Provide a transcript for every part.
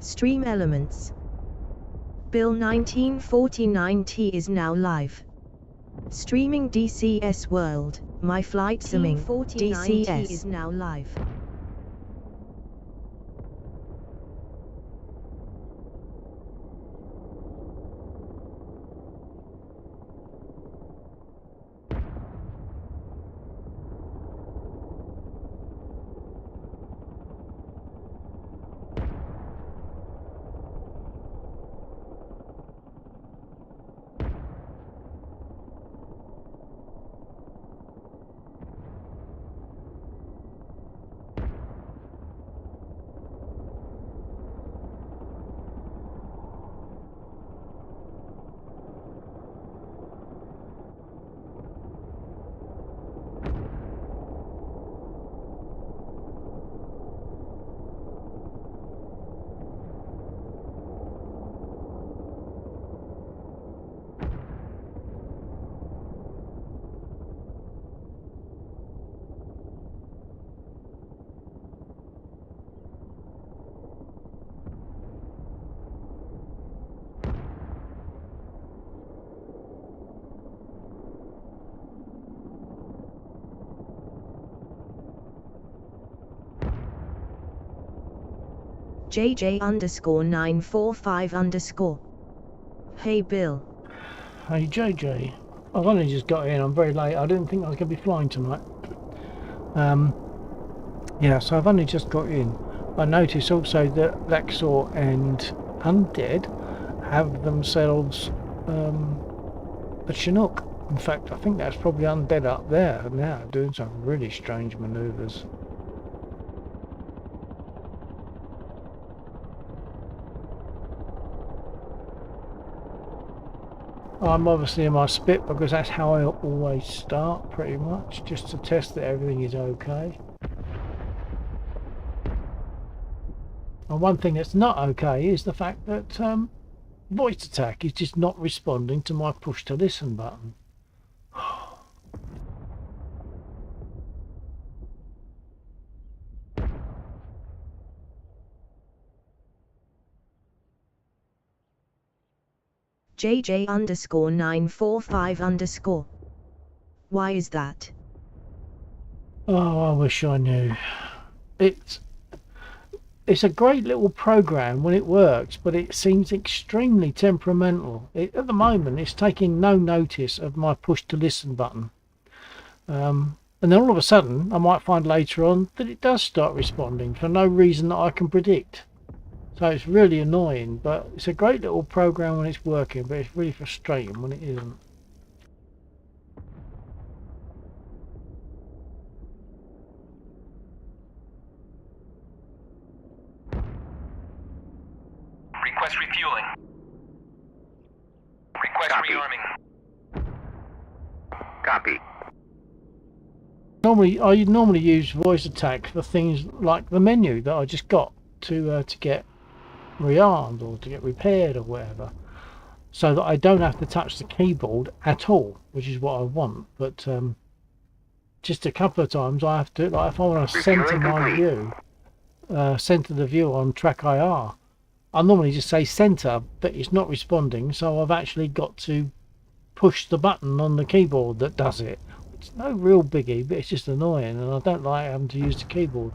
Stream elements. Bill 1949T is now live. Streaming DCS World, My Flight Simming, DCS is now live. JJ_945_. Hey Bill. Hey JJ. I've only just got in, I'm very late. I didn't think I was going to be flying tonight. Yeah, so I've only just got in. I noticed also that Lexor and Undead have themselves a Chinook. In fact, I think that's probably Undead up there now, doing some really strange manoeuvres. I'm obviously in my spit because that's how I always start, pretty much, just to test that everything is okay. And one thing that's not okay is the fact that voice attack is just not responding to my push to listen button. JJ_945_. Why is that? Oh, I wish I knew. It's a great little program when it works, but it seems extremely temperamental. At the moment, it's taking no notice of my push to listen button. And then all of a sudden, I might find later on that it does start responding for no reason that I can predict. So it's really annoying, but it's a great little program when it's working, but it's really frustrating when it isn't. Request refueling. Request rearming. Copy. I normally use voice attack for things like the menu that I just got to get rearmed or to get repaired or whatever, so that I don't have to touch the keyboard at all, which is what I want. But just a couple of times I have to, like if I want to center my view, center the view on track IR, I normally just say center, but it's not responding, so I've actually got to push the button on the keyboard that does it. It's no real biggie, but it's just annoying, and I don't like having to use the keyboard.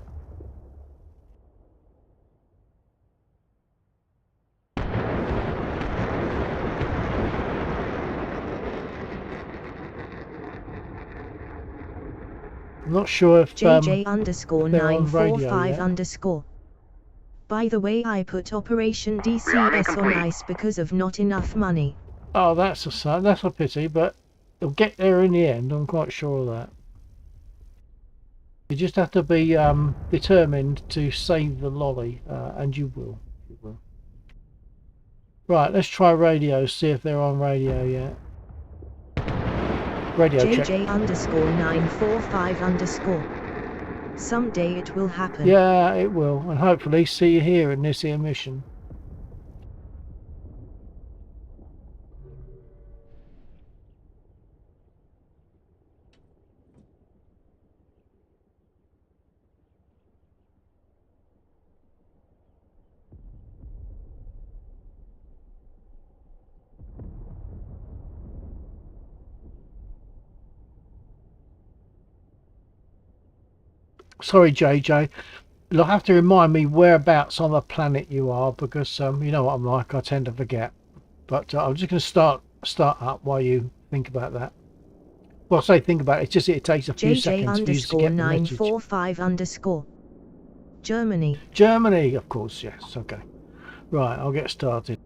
I'm not sure if JJ_945_. By the way, I put Operation DCS on ice because of not enough money. Oh, that's a pity, but it'll get there in the end. I'm quite sure of that. You just have to be determined to save the lolly, and you will. You will. Right, let's try radio. See if they're on radio yet. Radio check. JJ_945_. Someday it will happen. Yeah, it will, and hopefully see you here in this here mission. Sorry, JJ. You'll have to remind me whereabouts on the planet you are, because you know what I'm like. I tend to forget. But I'm just going to start up while you think about that. Well, I say think about it. It's just it takes a few seconds for you to get the message. JJ_945_ Germany. Germany, of course. Yes. Okay. Right. I'll get started.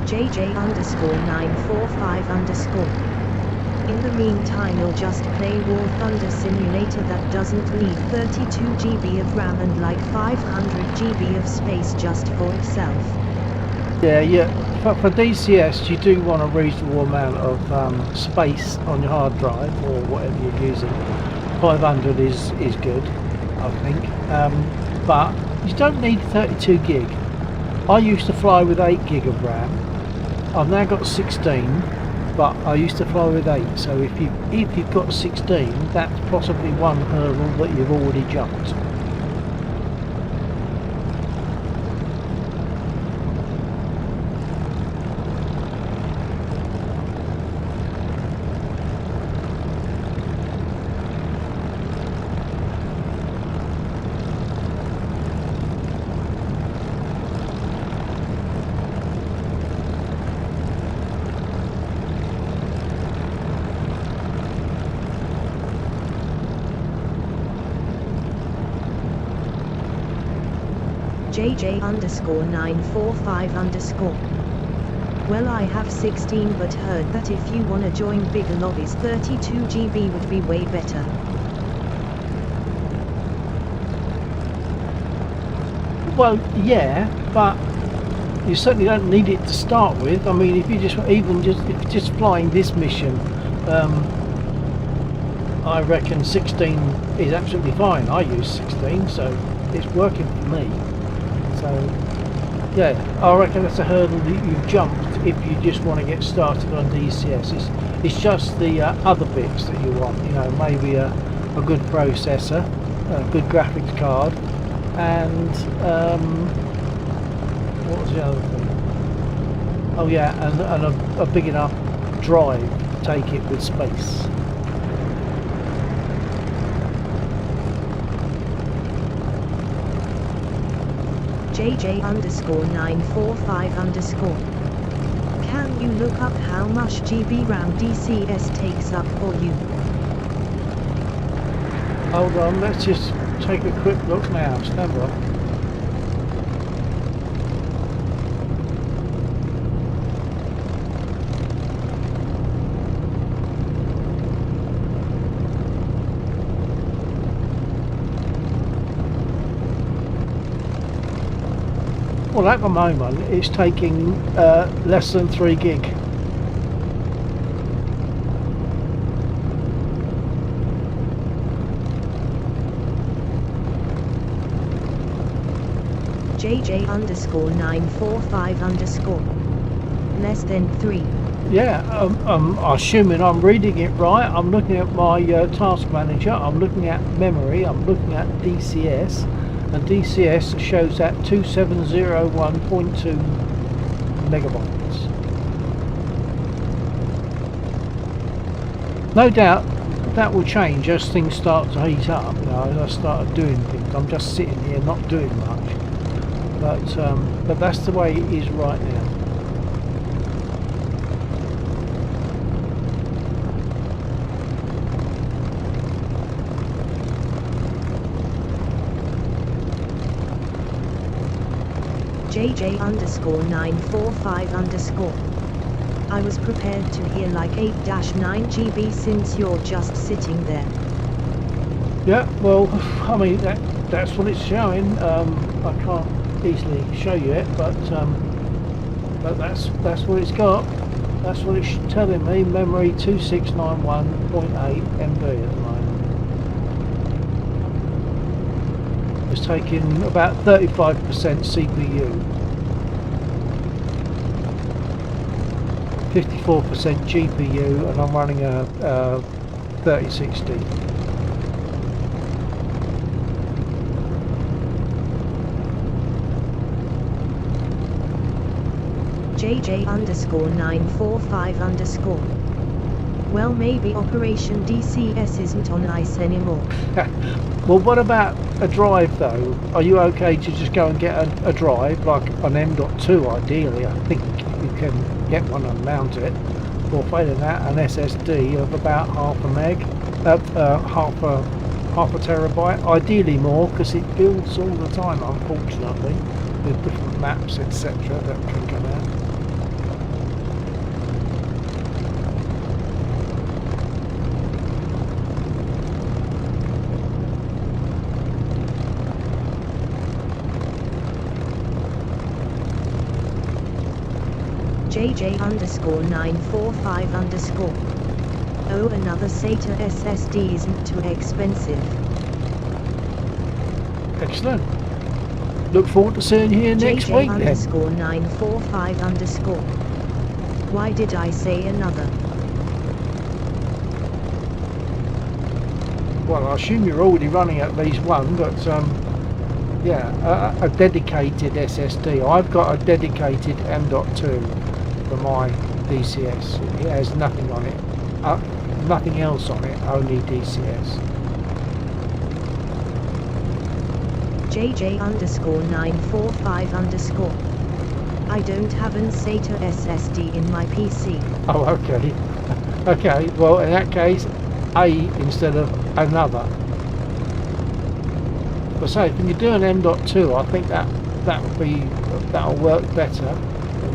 JJ_945_. In the meantime, you'll just play War Thunder Simulator that doesn't need 32 GB of RAM and like 500 GB of space just for itself. Yeah. For DCS, you do want a reasonable amount of space on your hard drive or whatever you're using. 500 is good, I think. But you don't need 32 gig. I used to fly with 8 gig of RAM. I've now got 16, but I used to fly with 8. So if you've got 16, that's possibly one hurdle that you've already jumped. JJ_945_. Well, I have 16 but heard that if you wanna join bigger lobbies 32 GB would be way better. Well, yeah, but you certainly don't need it to start with. I mean, if you just if you're just flying this mission, I reckon 16 is absolutely fine. I use 16, so it's working for me. So yeah, I reckon that's a hurdle that you've jumped if you just want to get started on DCS. It's just the other bits that you want, you know, maybe a good processor, a good graphics card, and what was the other thing? Oh yeah, and a big enough drive to take it with space. JJ_945_. Can you look up how much GB RAM DCS takes up for you? Hold on, let's just take a quick look now. Stand by. Well, at the moment it's taking less than 3 gig. JJ_945_. Less than 3. Yeah, assuming I'm reading it right, I'm looking at my task manager, I'm looking at memory, I'm looking at DCS, and DCS shows that 2701.2 megabytes. No doubt that will change as things start to heat up, you know, as I start doing things. I'm just sitting here not doing much, but that's the way it is right now. JJ_945_. I was prepared to hear like 8-9 GB since you're just sitting there. Yeah, well, I mean, that's what it's showing. I can't easily show you it, but that's what it's got. That's what it's telling me. Memory 2691.8 MB at the moment. It's taking about 35% CPU, 54% GPU, and I'm running a 3060. JJ_945_. Well, maybe Operation DCS isn't on ice anymore. Well, what about a drive though? Are you okay to just go and get a drive, like an M.2 ideally? I think you can get one and mount it. Or failing that, an SSD of about half a terabyte. Ideally more, because it builds all the time, unfortunately, with different maps, etc. that can come out. JJ_945_. Oh, another SATA SSD isn't too expensive. Excellent. Look forward to seeing you here next week then. JJ_945_. Why did I say another? Well, I assume you're already running at least one, but yeah, a dedicated SSD. I've got a dedicated M.2 for my DCS. It has nothing on it, nothing else on it, only DCS. JJ_945_. I don't have an SATA SSD in my PC. Oh, okay. Okay, well in that case, A instead of another. But say, when you do an M.2, I think that'll work better.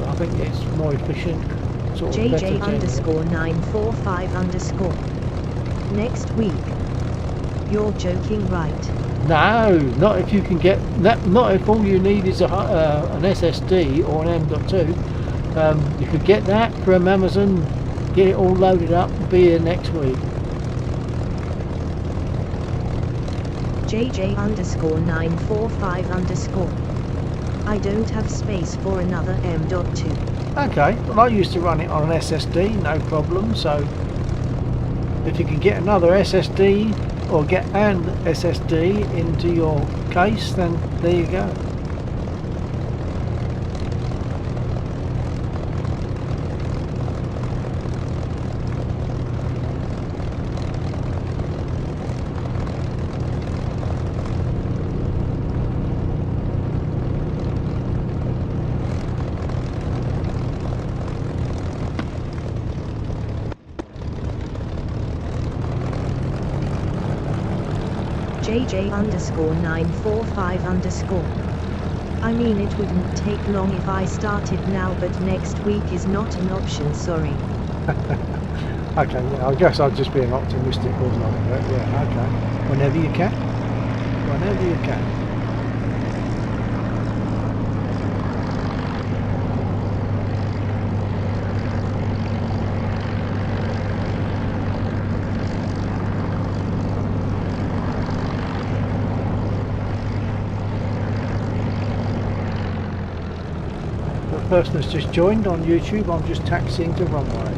I think it's more efficient. Sort of JJ_945_. Next week. You're joking, right? No, not if you can get not if all you need is an SSD or an M.2. You could get that from Amazon, get it all loaded up, and be here next week. JJ_945_. I don't have space for another M.2. Okay, well I used to run it on an SSD, no problem. So if you can get another SSD or get an SSD into your case, then there you go. JJ_945_. I mean, it wouldn't take long if I started now, but next week is not an option, sorry. Okay, yeah, I guess I'd just be an optimistic, wasn't I? But yeah, okay. Whenever you can. Whenever you can. The person that's just joined on YouTube, I'm just taxiing to runway.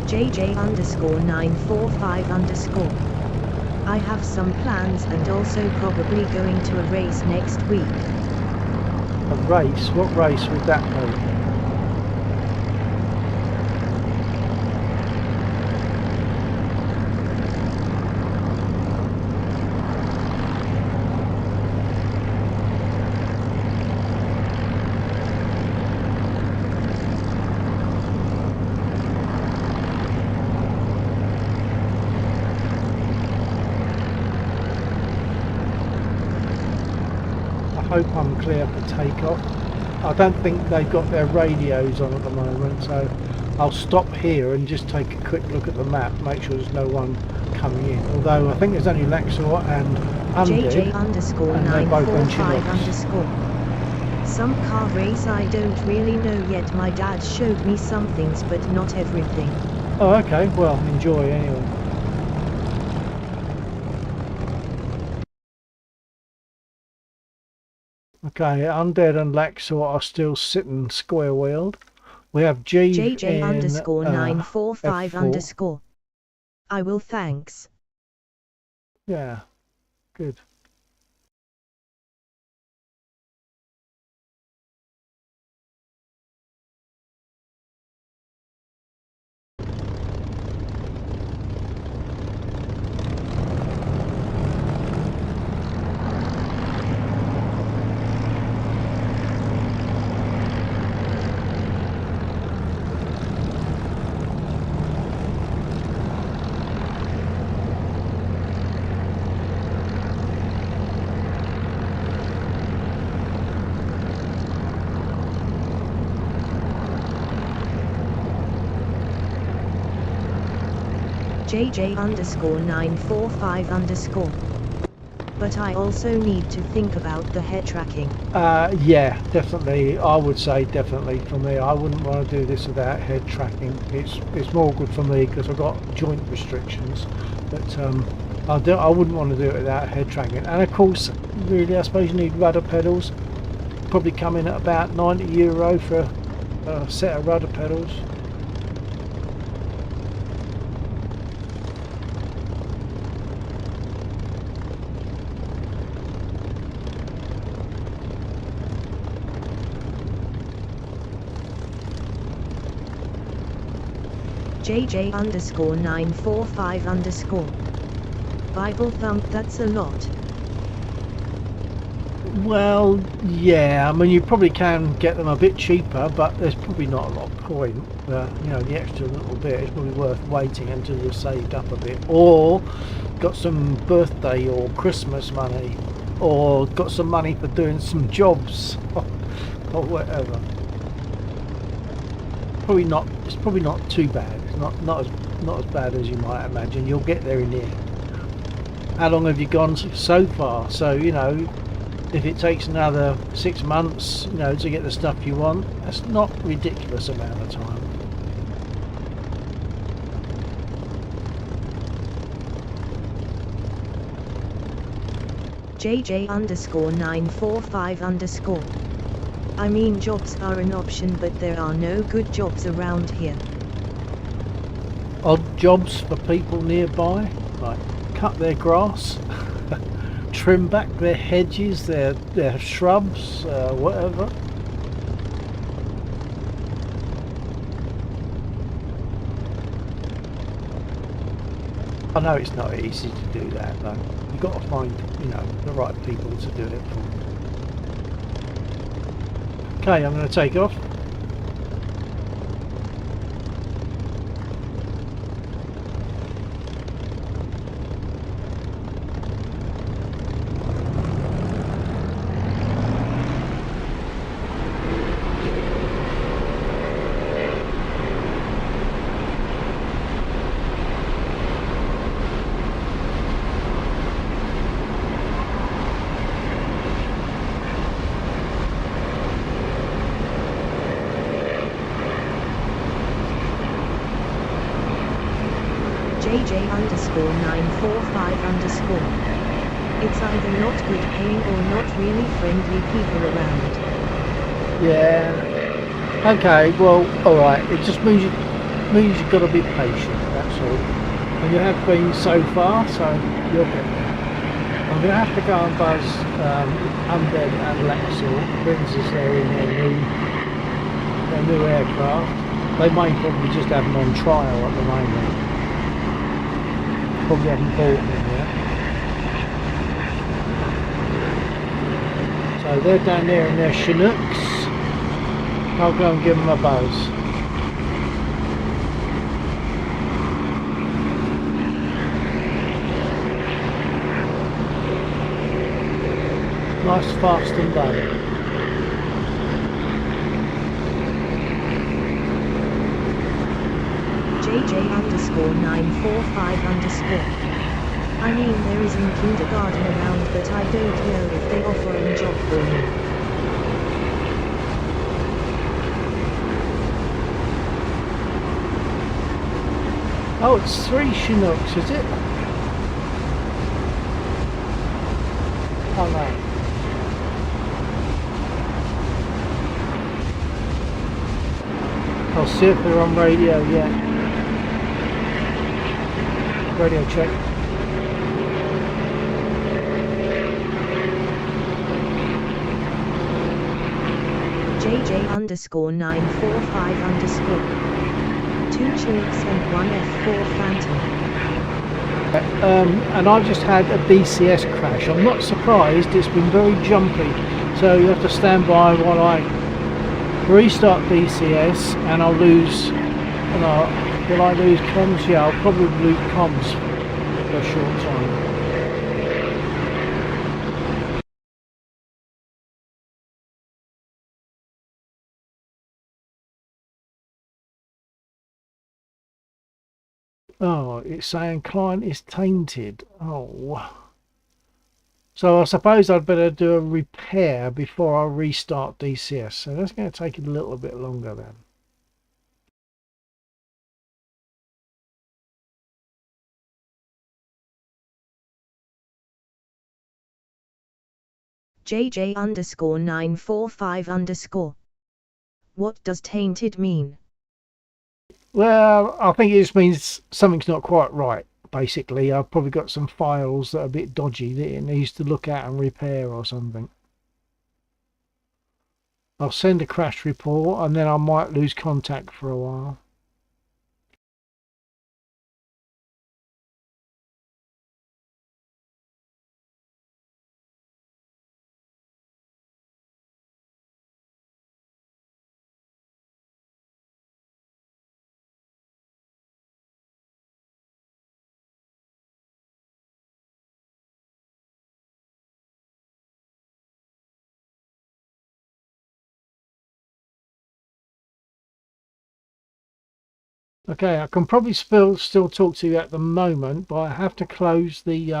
JJ_945_. I have some plans and also probably going to a race next week. A race? What race would that be? I hope I'm clear for takeoff. I don't think they've got their radios on at the moment, so I'll stop here and just take a quick look at the map, make sure there's no one coming in. Although I think there's only Lexor and Undead, JJ underscore and they're both on 945 Chinooks. underscore. Some car race I don't really know yet. My dad showed me some things but not everything. Oh, okay, well, enjoy anyway. Okay, Undead and Lexor are still sitting square-wheeled. We have G JJ in underscore 945 F4. underscore. I will, thanks. Yeah, good. JJ underscore 945 underscore. But I also need to think about the head tracking. Yeah, definitely. I would say definitely for me. I wouldn't want to do this without head tracking. It's more good for me because I've got joint restrictions. But I wouldn't want to do it without head tracking. And of course, really, I suppose you need rudder pedals. Probably come in at about €90 for a set of rudder pedals. JJ underscore 945 underscore. Bible thump, that's a lot. Well, yeah, I mean you probably can get them a bit cheaper, but there's probably not a lot of point. You know, the extra little bit is probably worth waiting until you've saved up a bit, or got some birthday or Christmas money, or got some money for doing some jobs or whatever. Probably not. It's probably not too bad. It's not as bad as you might imagine. You'll get there in the end. How long have you gone so far? So you know, if it takes another 6 months, you know, to get the stuff you want, that's not a ridiculous amount of time. JJ underscore 945 underscore. I mean, jobs are an option, but there are no good jobs around here. Odd jobs for people nearby, like cut their grass, trim back their hedges, their shrubs, whatever. I know it's not easy to do that though. You've got to find, you know, the right people to do it for. Okay, I'm going to take off. JJ underscore 945 underscore. It's either not good paying or not really friendly people around. Yeah. Okay. Well, all right. It just means you've got to be patient. That's all. And you have been so far, so you'll get there. I'm going to have to go and buzz Undead and Lexor. Brings us there in their new aircraft. They may probably just have them on trial at the moment. Probably haven't bought them yet. So they're down there in their Chinooks. I'll go and give them a buzz. Nice, fast and done. JJ underscore 945 underscore. I mean there isn't kindergarten around, but I don't know if they offer a job for me. Oh, it's 3 Chinooks, is it? Oh no. I'll see if they're on radio yet. Radio check. JJ underscore 945 underscore. 2 Chinooks and 1 F4 Phantom. And I've just had a DCS crash. I'm not surprised, it's been very jumpy. So you have to stand by while I restart DCS and I'll lose, will I lose comms? Yeah, I'll probably lose comms for a short time. Oh, it's saying client is tainted. Oh. So I suppose I'd better do a repair before I restart DCS. So that's going to take a little bit longer then. JJ underscore 945 underscore. What does tainted mean? Well, I think it just means something's not quite right. Basically, I've probably got some files that are a bit dodgy that it needs to look at and repair or something. I'll send a crash report and then I might lose contact for a while. Okay, I can probably still talk to you at the moment, but I have to close the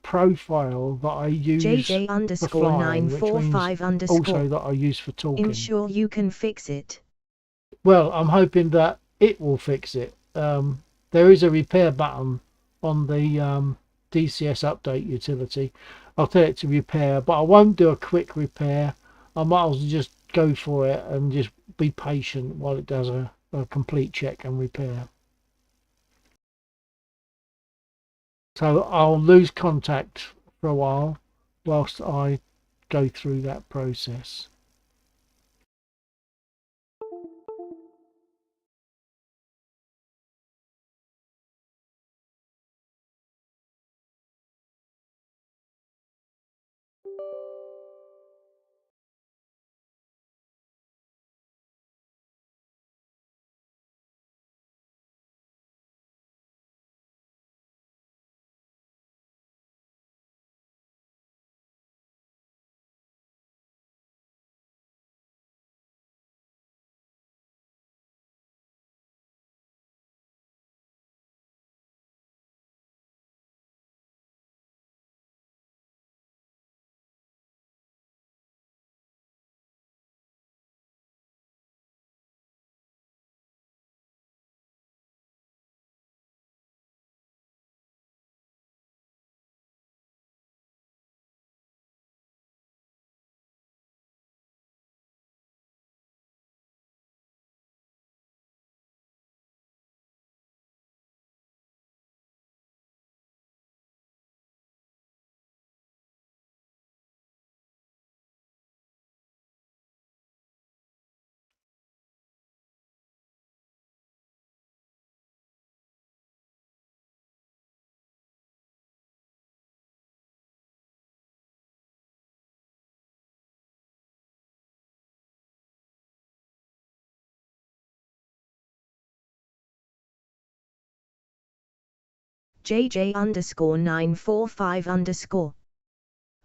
profile that I use JJ for underscore flying, which 945 means underscore. also that I use for talking. Ensure you can fix it. Well, I'm hoping that it will fix it. There is a repair button on the DCS update utility. I'll tell it to repair, but I won't do a quick repair. I might as well just go for it and just be patient while it does a complete check and repair. So I'll lose contact for a while whilst I go through that process. JJ underscore 945 underscore.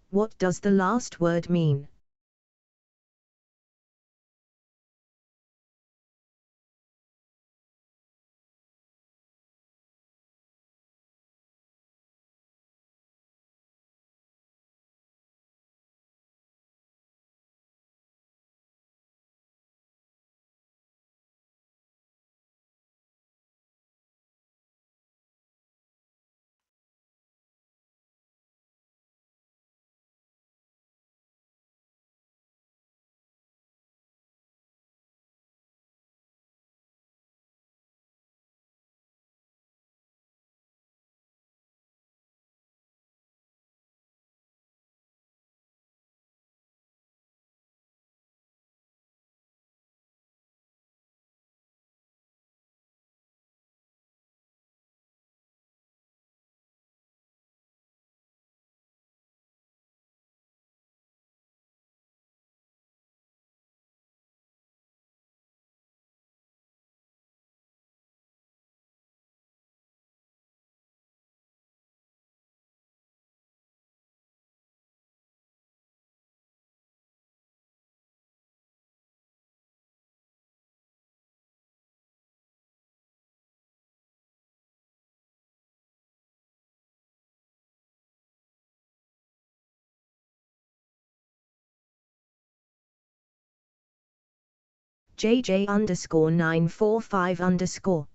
What does the last word mean? JJ underscore 945 underscore.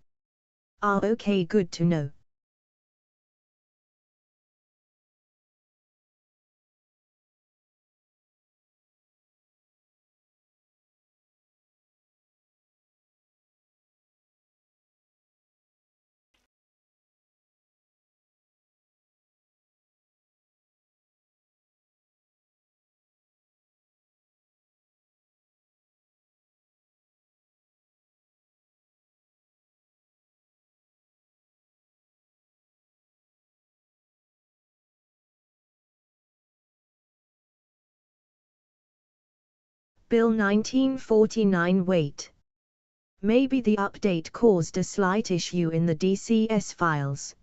Ah, okay, good to know. Bill 1949. Wait. Maybe the update caused a slight issue in the DCS files.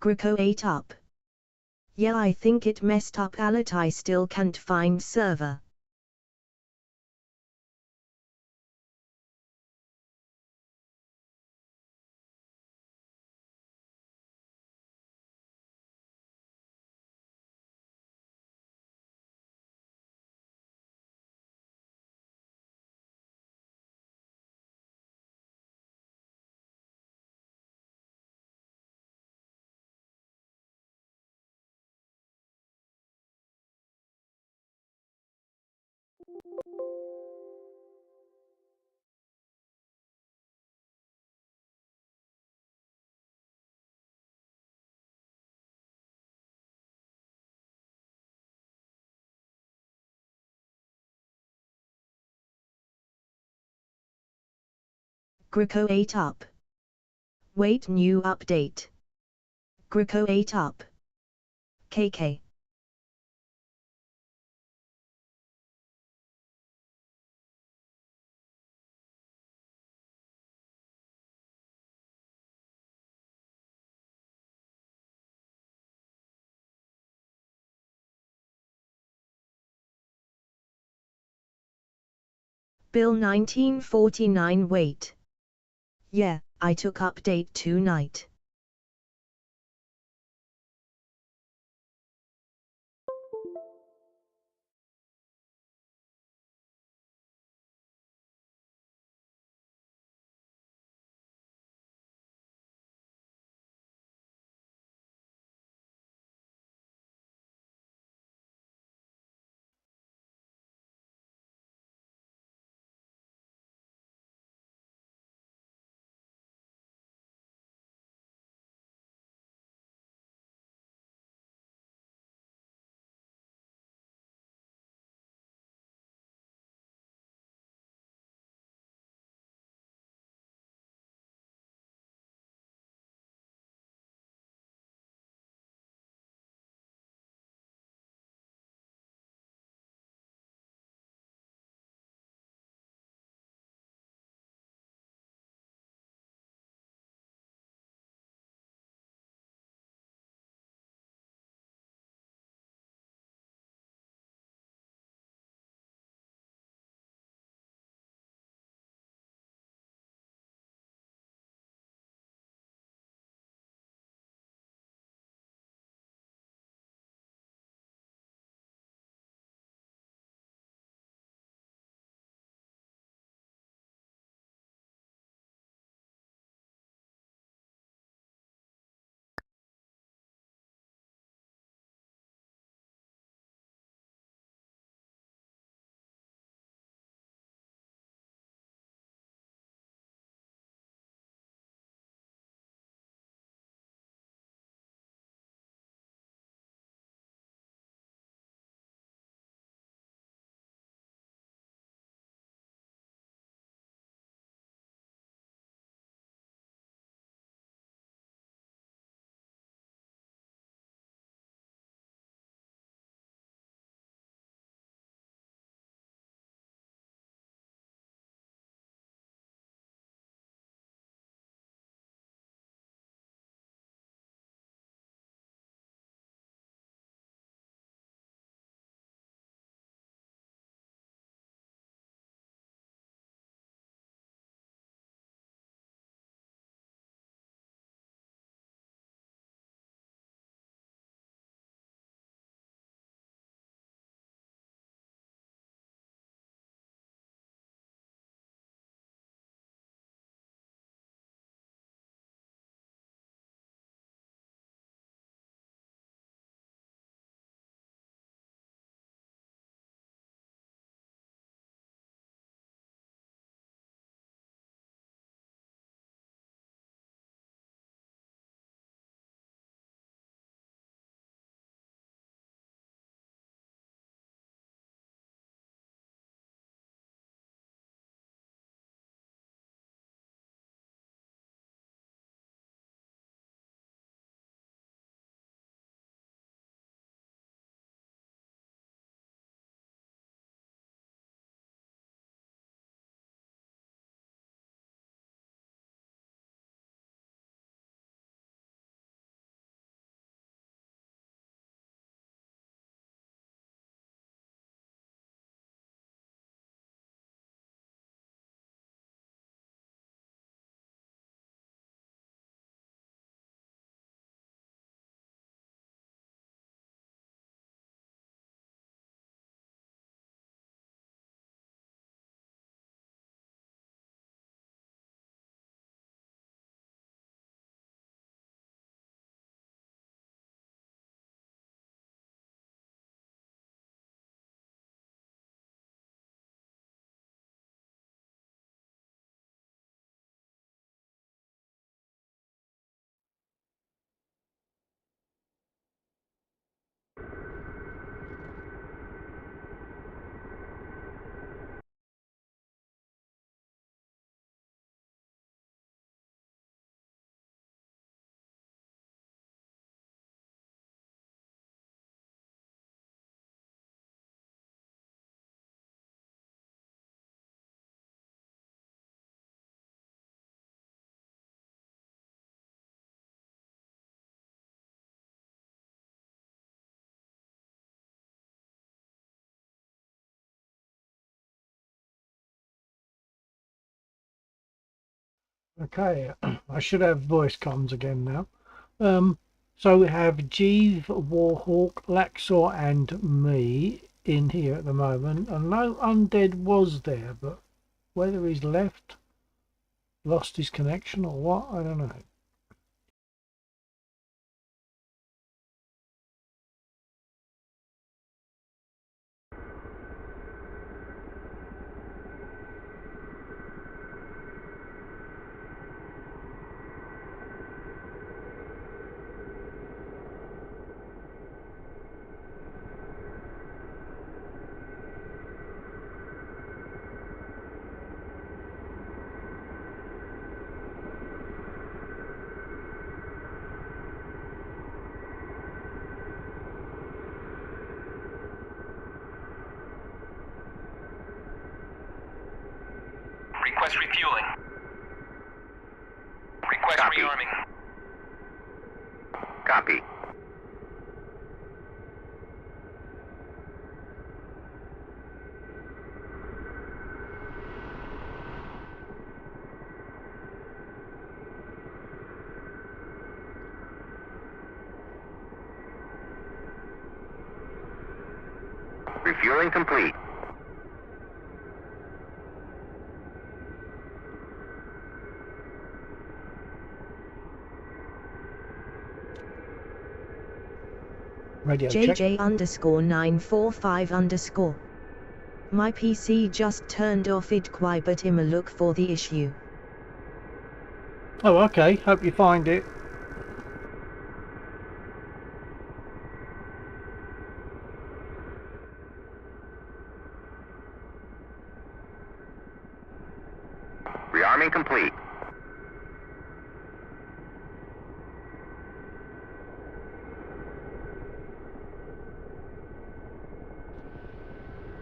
Greco 8 up. Yeah, I think it messed up. I still can't find server. Greco 8 up. Wait, new update. Greco 8 up. KK. Bill 1949. Wait. Yeah, I took update tonight. Okay, I should have voice comms again now. So we have Jeeve, Warhawk, Laxor and me in here at the moment. And no undead was there, but whether he's left, lost his connection or what, I don't know. Request refueling. Request Copy. rearming. Copy. Refueling complete. Radio check. JJ_945_. My PC just turned off it quiet, but I'ma look for the issue. Oh, okay. Hope you find it. Rearming complete.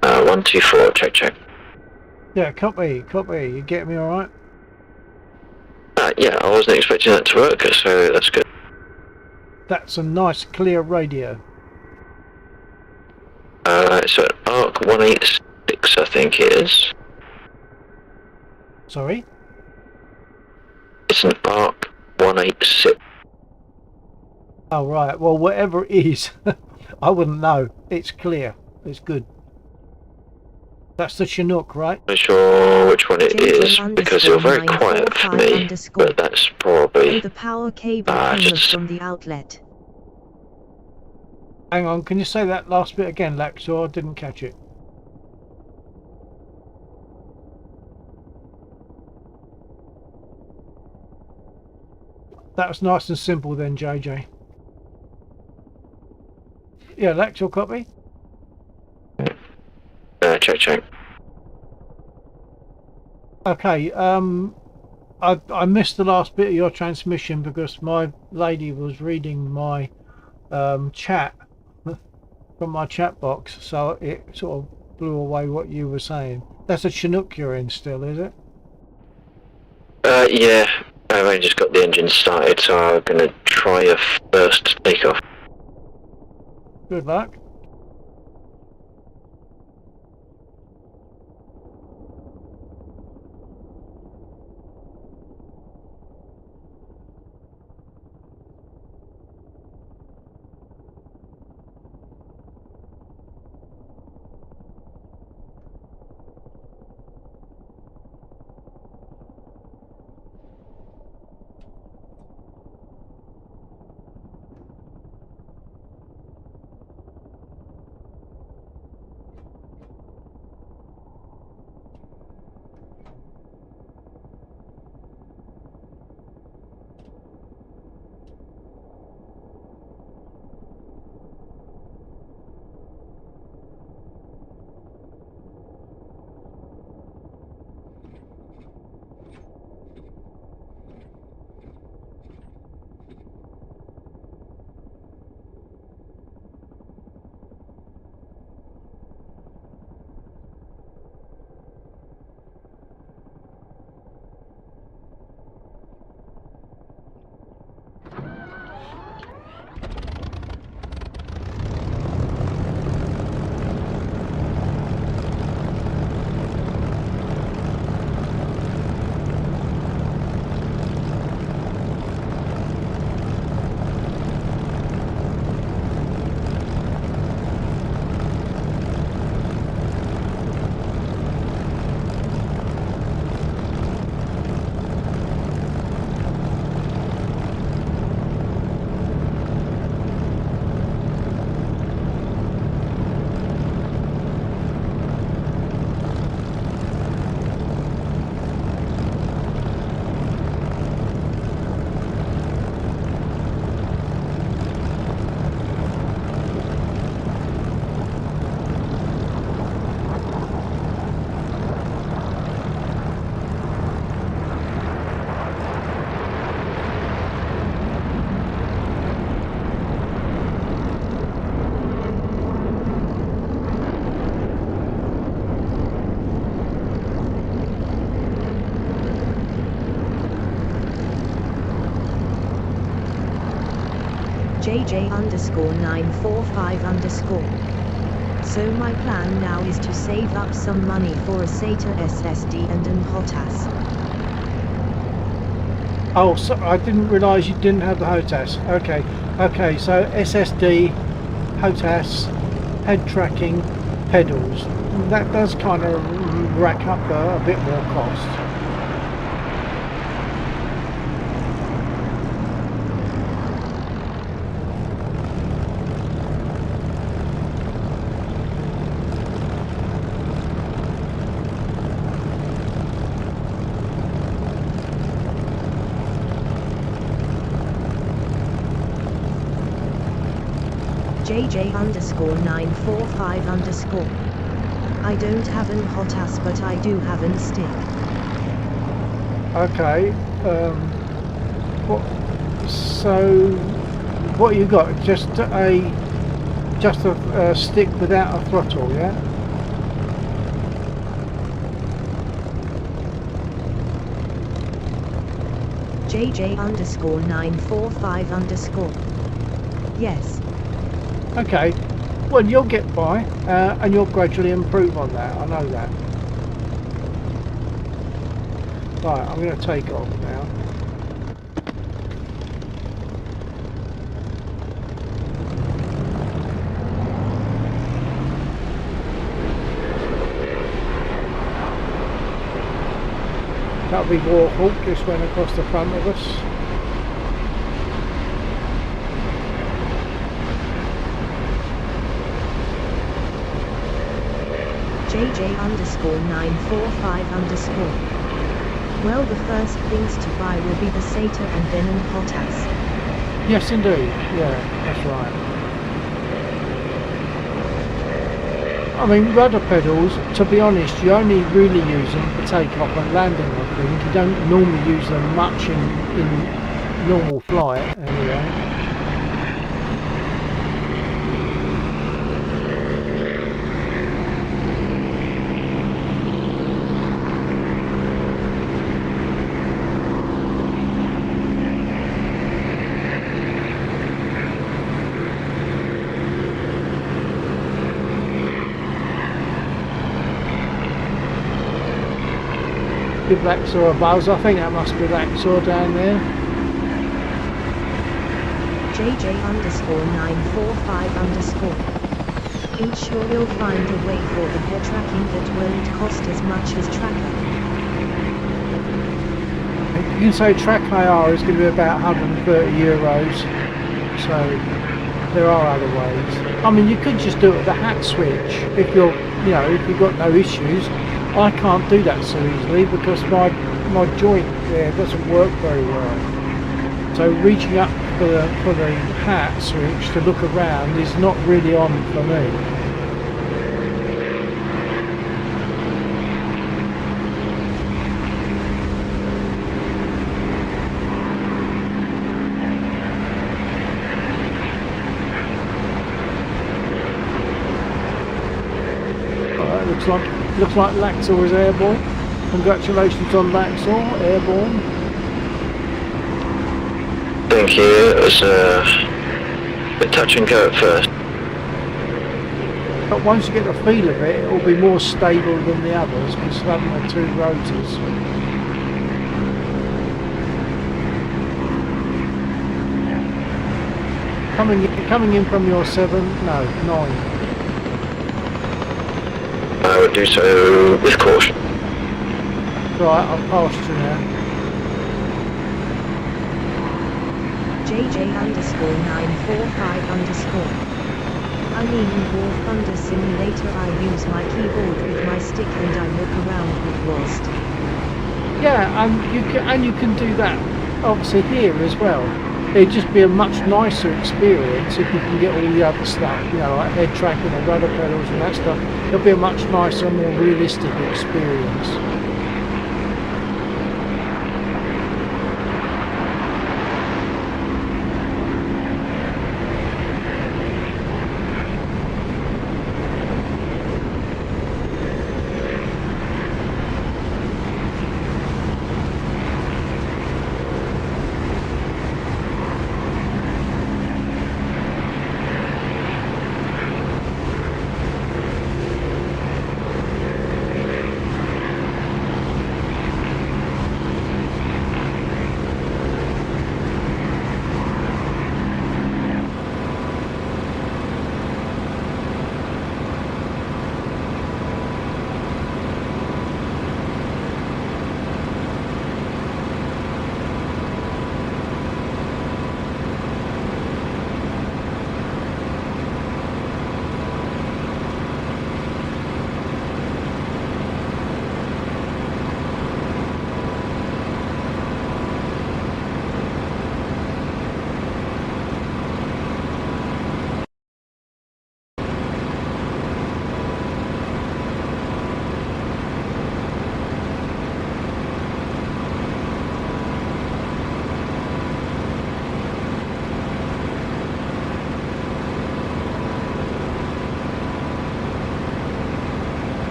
Uh, 124, check. Yeah, copy. You get me all right? Yeah, I wasn't expecting that to work, so that's good. That's a nice clear radio. So ARC 186, I think it is. Sorry? It's an ARC 186. Oh, right. Well, whatever it is, I wouldn't know. It's clear. It's good. That's the Chinook, right? Not sure which one it JJ is because you're very quiet for me, 945_. but that's probably The power cable came just from the outlet. Hang on, can you say that last bit again, Laxor? I didn't catch it. That was nice and simple then, JJ. Yeah, Laxor, copy? check. Okay, I missed the last bit of your transmission because my lady was reading my chat from my chat box, so it sort of blew away what you were saying. That's a Chinook you're in still, is it? Yeah, I've only just got the engine started, so I'm going to try a first takeoff. Good luck. JJ_945_. So my plan now is to save up some money for a SATA SSD and an HOTAS. Oh, so I didn't realise you didn't have the HOTAS. Okay, okay, so SSD, HOTAS, head tracking, pedals. That does kind of rack up a bit more cost. JJ_945_. I don't have an HOTAS, but I do have an stick. Okay, so what you got? Just a stick without a throttle, yeah? JJ_945_. Yes. Okay, well you'll get by and you'll gradually improve on that, I know that. Right, I'm going to take off now. That'll be Warhawk, just went across the front of us. JJ_945_. Well, the first things to buy will be the SATA and then an HOTAS. Yes indeed, yeah, that's right. I mean, rudder pedals, to be honest, you only really use them for takeoff and landing, I think. You don't normally use them much in normal flight, anyway. Give Laxor a buzz, I think that must be Laxor down there. JJ_945_. Ensure you'll find a way for the head tracking that won't cost as much as tracker. You can say track IR is going to be about €130, so there are other ways. I mean, you could just do it with the hat switch if you're, you know, if you've got no issues. I can't do that so easily because my joint there doesn't work very well. So reaching up for the hat switch to look around is not really on for me. Looks like Laxor is airborne. Congratulations on Laxor, airborne. Thank you. It was a bit touch and go at first. But once you get the feel of it, it will be more stable than the others because it's having the two rotors. Coming in from your 9. I would do so with caution. Right, I've passed you now. JJ_945_. I mean, in War Thunder Simulator I use my keyboard with my stick and I look around with WASD. Yeah, and you can do that obviously here as well. It'd just be a much nicer experience if you can get all the other stuff, you know, like head tracking and rudder pedals and that stuff. It'll be a much nicer, more realistic experience.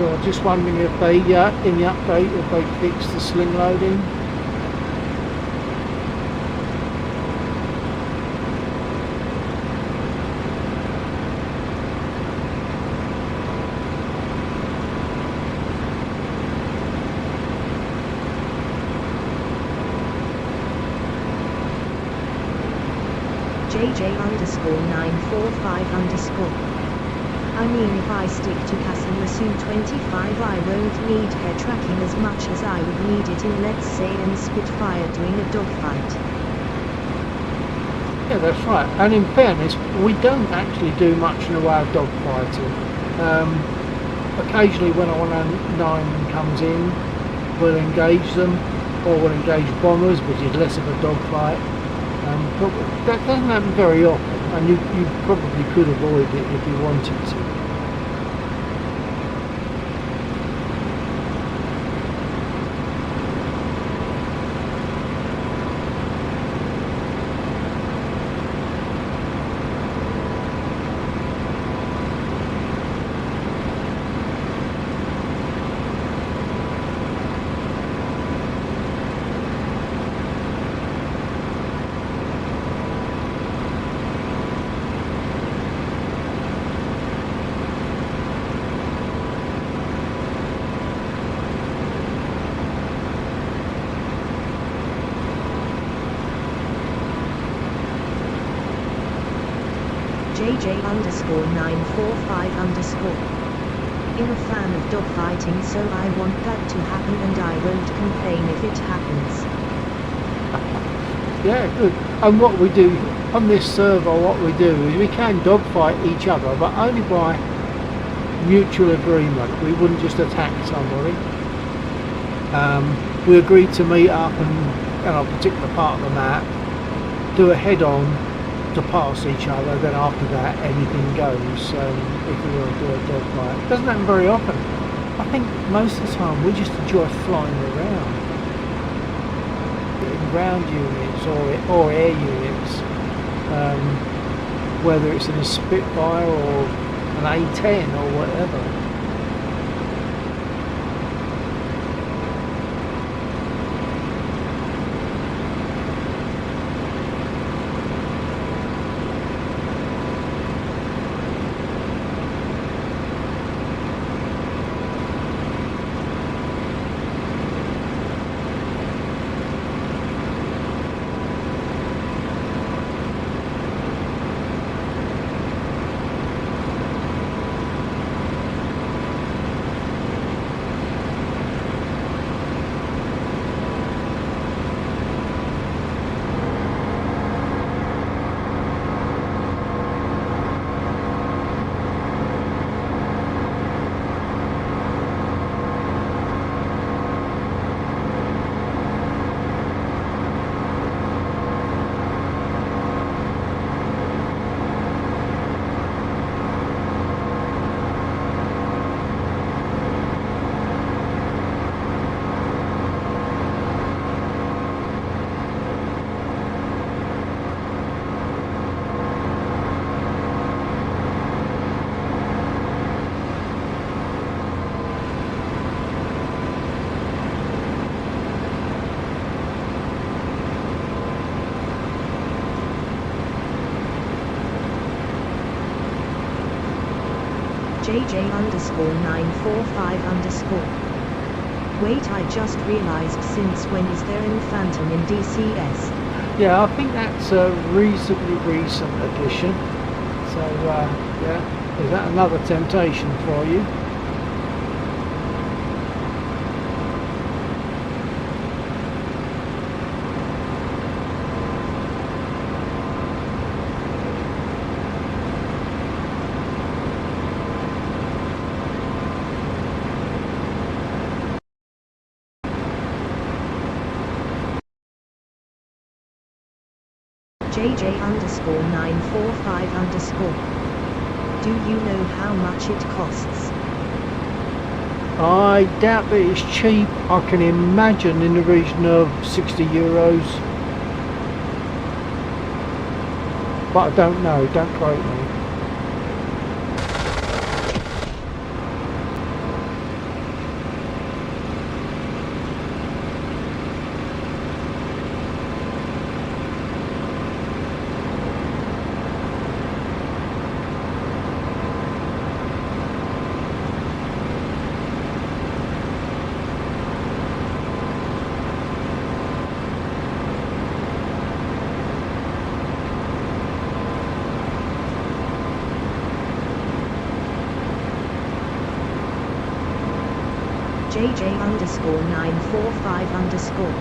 so I'm just wondering if they, in the update, if they fixed the sling loading. JJ_945_. I mean, if I stick to Kasamasu 25, I won't need hair tracking as much as I would need it in, let's say, in Spitfire doing a dogfight. Yeah, that's right. And in fairness, we don't actually do much in the way of dogfighting. Occasionally when a 109 comes in, we'll engage them, or we'll engage bombers, which is less of a dogfight. But that doesn't happen very often, and you probably could avoid it if you wanted to. JJ_945_. I'm a fan of dogfighting, so I want that to happen, and I won't complain if it happens. Yeah, good. And what we do on this server, what we do is we can dogfight each other, but only by mutual agreement. We wouldn't just attack somebody. We agreed to meet up and on a particular part of the map, do a head-on to pass each other, then after that anything goes. If we want to do a dogfight, it doesn't happen very often. I think most of the time we just enjoy flying around, getting ground units or air units, whether it's in a Spitfire or an A-10 or whatever. JJ_945_. Wait, I just realized, since when is there a Phantom in DCS? Yeah, I think that's a reasonably recent addition. So, yeah, is that another temptation for you? JJ_945_. Do you know how much it costs? I doubt that it's cheap. I can imagine in the region of €60. But I don't know, don't quote me. JJ_945_.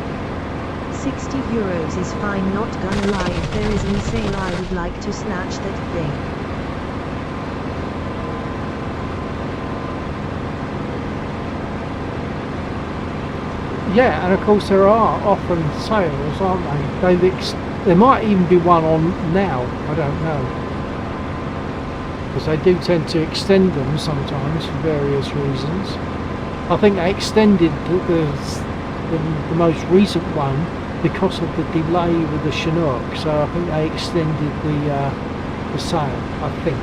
60 euros is fine, not gonna lie, if there is on sale I would like to snatch that thing. Yeah, and of course there are often sales, aren't they? There might even be one on now, I don't know. Because they do tend to extend them sometimes for various reasons. I think they extended the most recent one because of the delay with the Chinook, so I think they extended the sale, I think.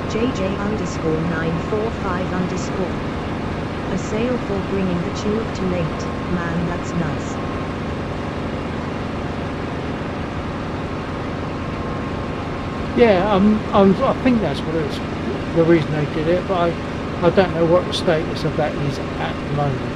JJ_945_. A sale for bringing the Chinook too late, man, that's nice. Yeah, I think that's what it's the reason they did it, but I don't know what the status of that is at the moment.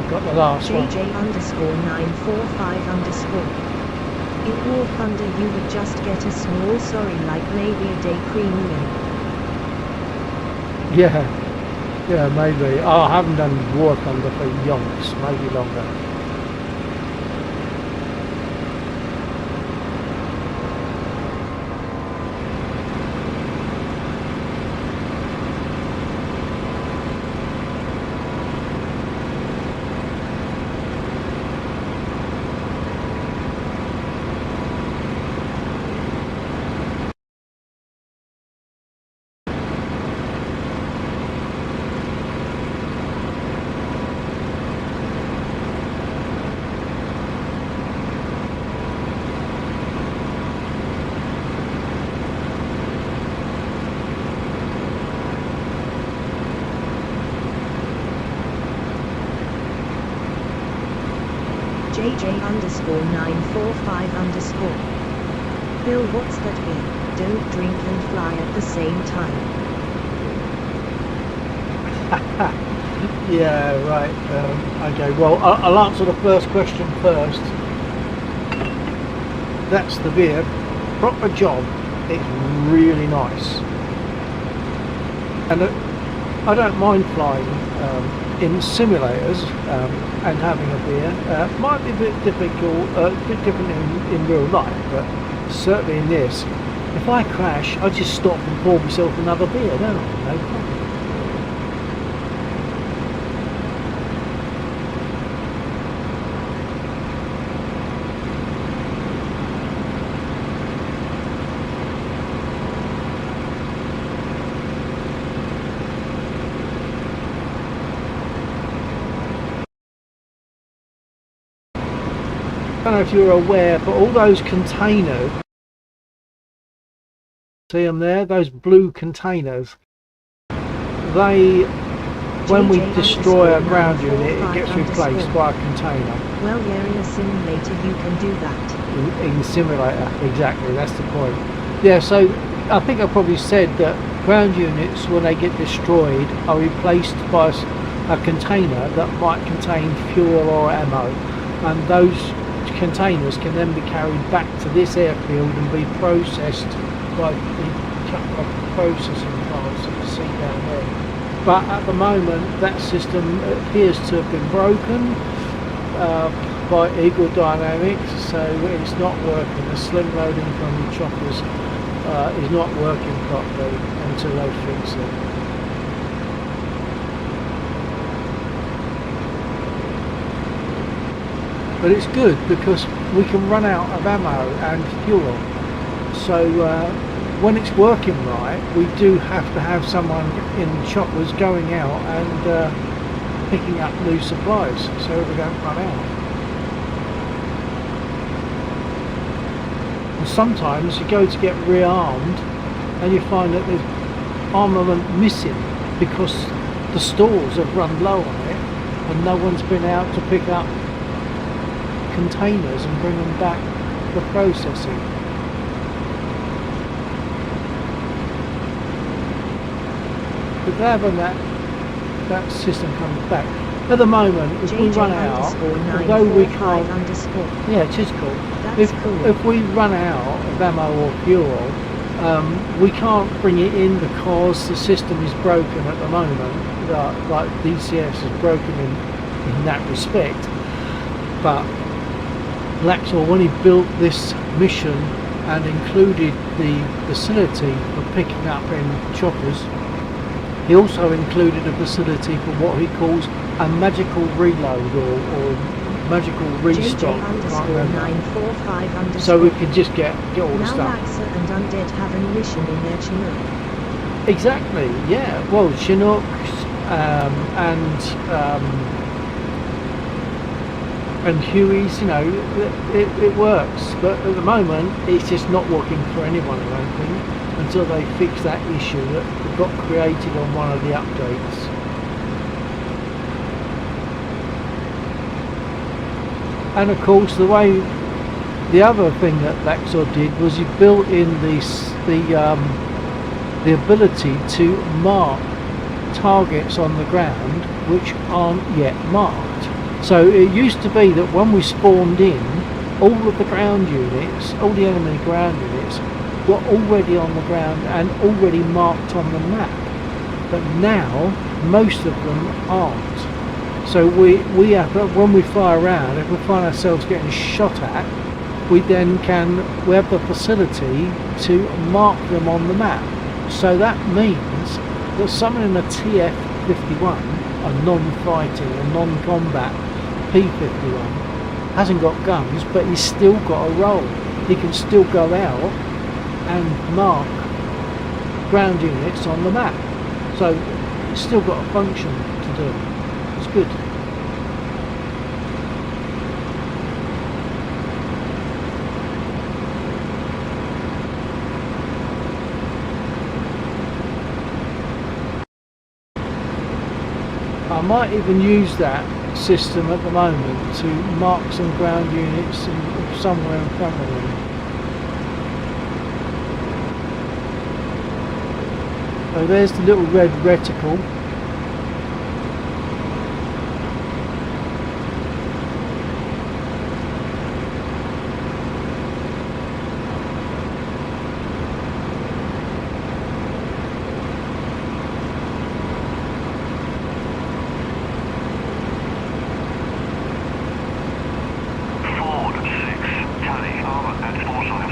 Got the last one. JJ_945_. In War Thunder you would just get a small sorry, like maybe a day premium. Yeah, maybe. Oh, I haven't done War Thunder for yonks, maybe longer. JJ_945_. Bill, what's that mean? Don't drink and fly at the same time. Yeah, right. Okay, well, I'll answer the first question first. That's the beer. Proper job. It's really nice. And I don't mind flying in simulators and having a beer. Might be a bit difficult, a bit different in real life, but certainly in this, if I crash, I just stop and pour myself another beer, don't I? No problem. I don't know if you're aware, but all those containers See them there? Those blue containers. They, when we destroy a ground unit, it gets replaced by a container. Well, yeah, in a simulator you can do that. In the simulator, exactly, that's the point. Yeah, so I think I probably said that ground units, when they get destroyed, are replaced by a container that might contain fuel or ammo, and those containers can then be carried back to this airfield and be processed by the couple of processing plants that you see down there. But at the moment that system appears to have been broken by Eagle Dynamics, so it's not working. The sling loading from the choppers is not working properly until they fix it. But it's good because we can run out of ammo and fuel. So when it's working right, we do have to have someone in choppers going out and picking up new supplies so we don't run out. And sometimes you go to get rearmed and you find that there's armament missing because the stores have run low on it and no one's been out to pick up containers and bring them back for processing. But having that system comes back. At the moment, if we run out, although we can't, yeah, it is cool. If we run out of ammo or fuel, we can't bring it in because the system is broken at the moment. Like DCS is broken in that respect. But Laxor, when he built this mission and included the facility for picking up in choppers, he also included a facility for what he calls a magical reload or magical restock. So we can just get all the stuff. Now Laxor and Undead have a mission in their Chinook. Exactly, yeah. Well, Chinooks and Hueys, you know, it works. But at the moment, it's just not working for anyone, I don't think, until they fix that issue that got created on one of the updates. And of course, the other thing that Laxor did was he built in the ability to mark targets on the ground which aren't yet marked. So it used to be that when we spawned in, all of the ground units, all the enemy ground units, were already on the ground and already marked on the map. But now, most of them aren't. So we have, when we fly around, if we find ourselves getting shot at, we have the facility to mark them on the map. So that means that someone in a TF-51, a non-fighting, a non-combat P-51, hasn't got guns, but he's still got a role. He can still go out and mark ground units on the map. So it's still got a function to do. It's good. I might even use that system at the moment to mark some ground units somewhere in front of them. So there's the little red reticle.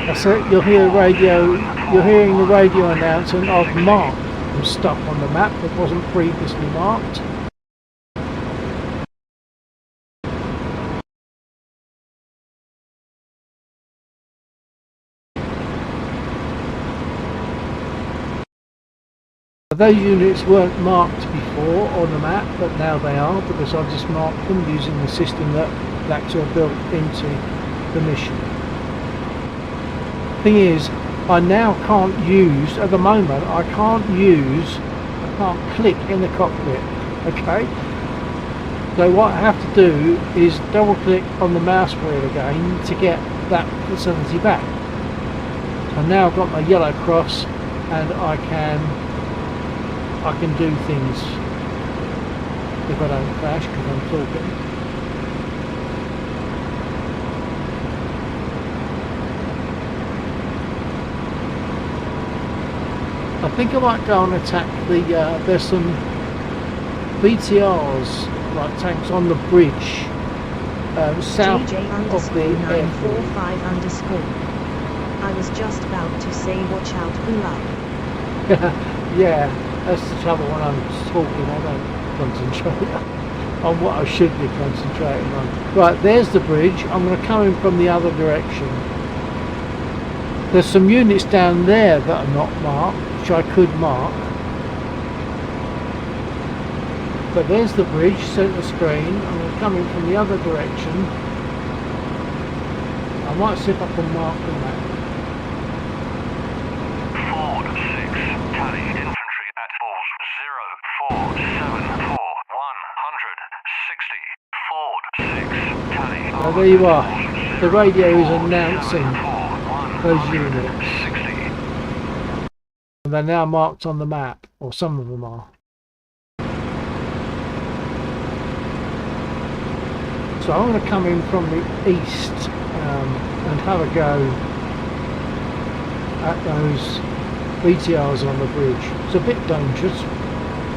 That's it, you'll hear radio, you're hearing the radio announcement of marked some stuff on the map that wasn't previously marked. Those units weren't marked before on the map, but now they are because I've just marked them using the system that Laxor built into the mission. Thing is, I now can't use, at the moment, I can't click in the cockpit, okay? So what I have to do is double click on the mouse wheel again to get that facility back. So now I've got my yellow cross and I can do things if I don't crash because I'm talking. I think I might go and attack the, there's some BTRs, like tanks on the bridge, south of the airport. JJ_945_. I was just about to say watch out below. Yeah, that's the trouble when I'm talking, I don't concentrate on what I should be concentrating on. Right, there's the bridge. I'm going to come in from the other direction. There's some units down there that are not marked, which I could mark. But there's the bridge, centre screen. I'm going to come in from the other direction. I might see if I can mark the map. Ford 6, tally infantry at balls 0474 160. Ford 6, tally. So there you are. The radio is announcing those units. And they're now marked on the map, or some of them are. So I'm going to come in from the east and have a go at those BTRs on the bridge. It's a bit dangerous.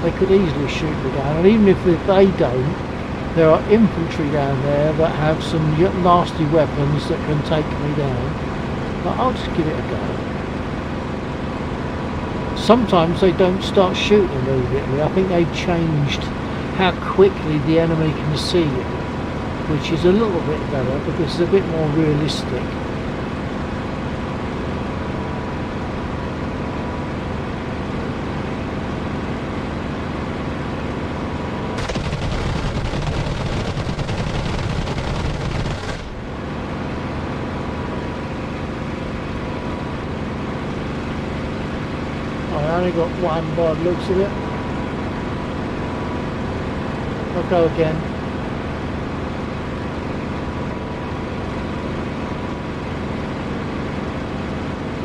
They could easily shoot me down, and even if they don't, there are infantry down there that have some nasty weapons that can take me down. But I'll just give it a go. Sometimes they don't start shooting immediately. I think they've changed how quickly the enemy can see you, which is a little bit better because it's a bit more realistic. I only got one by the looks of it. I'll go again.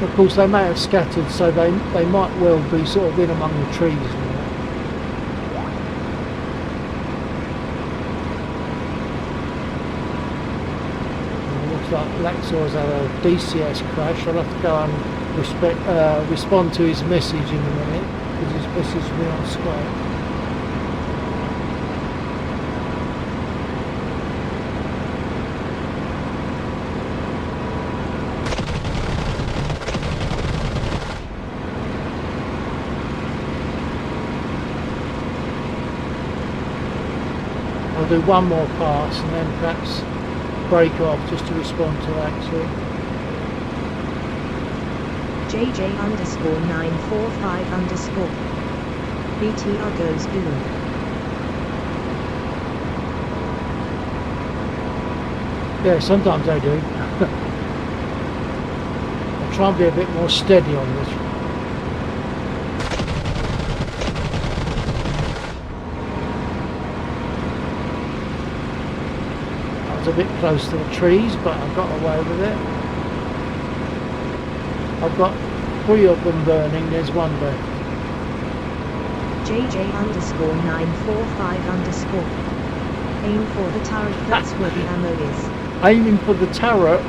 Of course they may have scattered, so they might well be sort of in among the trees now. It looks like Laxor's had a DCS crash. I'll have to go and respond to his message in a minute, because his message will be on screen. I'll do one more pass and then perhaps break off just to respond to Axel. JJ_945_. BTR goes boom. Yeah, sometimes I do. I'll try and be a bit more steady on this. A bit close to the trees, but I got away with it. I've got 3 of them burning, there's one left. JJ_945_. Aim for the turret, that's where the ammo is. Aiming for the turret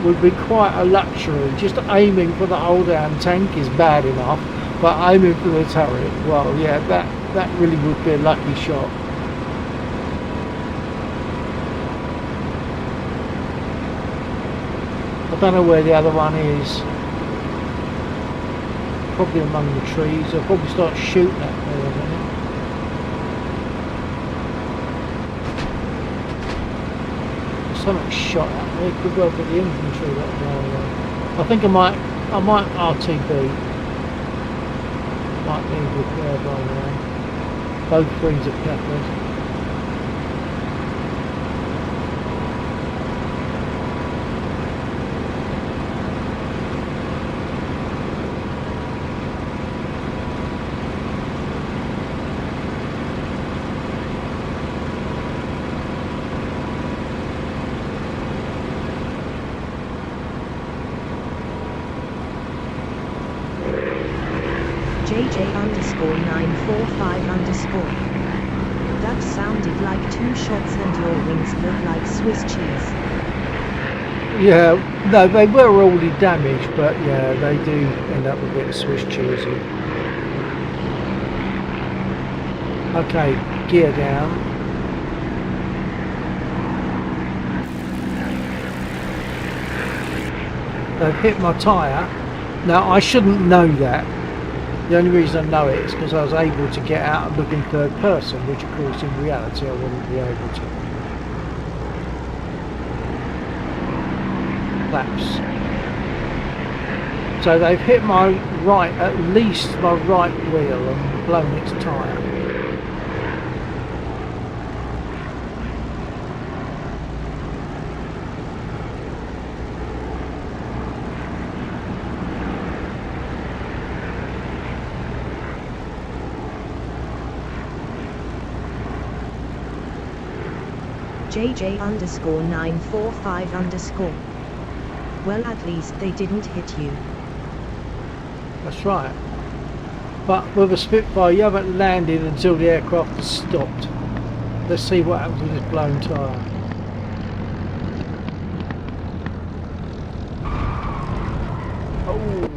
would be quite a luxury. Just aiming for the whole damn tank is bad enough, but aiming for the turret, well yeah, that really would be a lucky shot. I don't know where the other one is. Probably among the trees. They'll probably start shooting at me in a minute. There's something shot at me. It could well be the infantry that are down there. I think I might RTB. Might need repair by now. Both threes are peppered. JJ_945_. That sounded like 2 shots and your wings look like Swiss cheese. Yeah, no, they were already damaged, but yeah, they do end up a bit Swiss cheesy. Okay, gear down. They've hit my tyre. Now, I shouldn't know that. The only reason I know it is because I was able to get out and look in third person, which of course in reality I wouldn't be able to. Flaps. So they've hit my right, at least my right wheel, and blown its tyre. JJ_945_. Well, at least they didn't hit you. That's right. But with a Spitfire, you haven't landed until the aircraft has stopped. Let's see what happens with this blown tyre. Oh.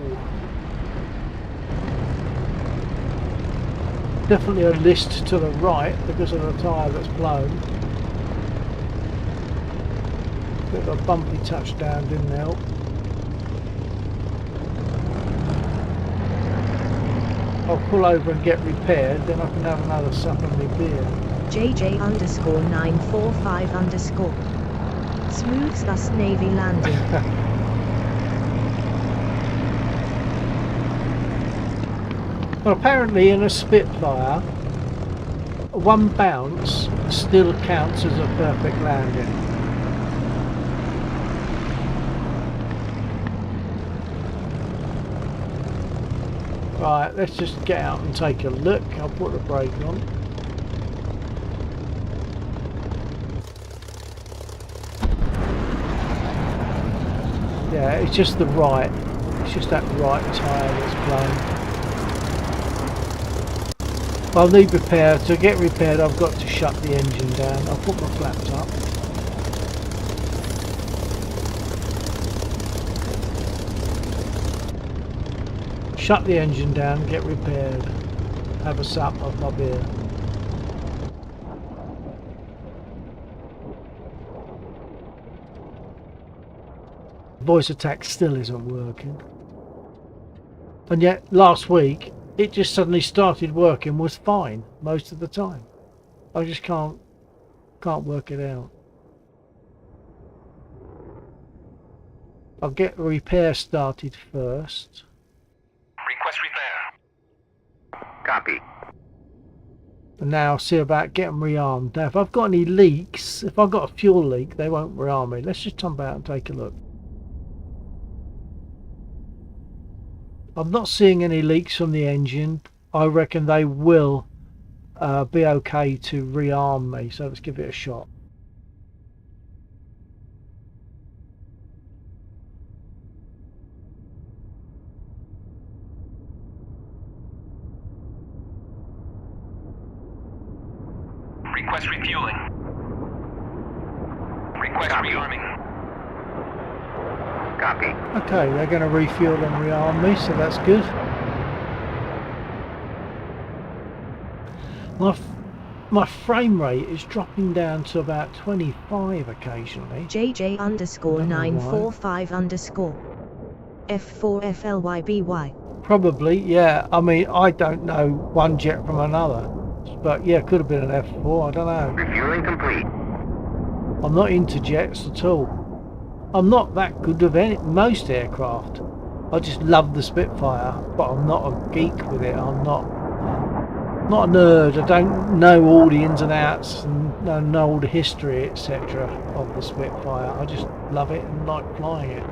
Definitely a list to the right because of the tyre that's blown. Bit of a bumpy touchdown didn't help. I'll pull over and get repaired, then I can have another sup on my beer. JJ_945_. Smooths thus Navy landing. Well, apparently in a Spitfire, one bounce still counts as a perfect landing. Right, let's just get out and take a look. I'll put the brake on. Yeah, it's just the right. It's just that right tyre that's blown. I'll need repair. To get repaired, I've got to shut the engine down. I'll put my flaps up. Shut the engine down, get repaired. Have a sup of my beer. Voice attack still isn't working. And yet last week it just suddenly started working, was fine most of the time. I just can't work it out. I'll get the repair started first. Request repair. Copy. And now see about getting rearmed. Now if I've got any leaks, if I've got a fuel leak, they won't rearm me. Let's just jump out and take a look. I'm not seeing any leaks from the engine. I reckon they will be okay to rearm me, so let's give it a shot. Request refueling. Request rearming. Copy. Okay, they're going to refuel and rearm me, so that's good. My frame rate is dropping down to about 25 occasionally. JJ_945_. F4FLYBY. Probably, yeah. I mean, I don't know one jet from another. But yeah, could have been an F4, I don't know. Refueling complete. I'm not into jets at all. I'm not that good with most aircraft. I just love the Spitfire, but I'm not a geek with it. I'm not a nerd. I don't know all the ins and outs and know all the history, etc. of the Spitfire. I just love it and like flying it.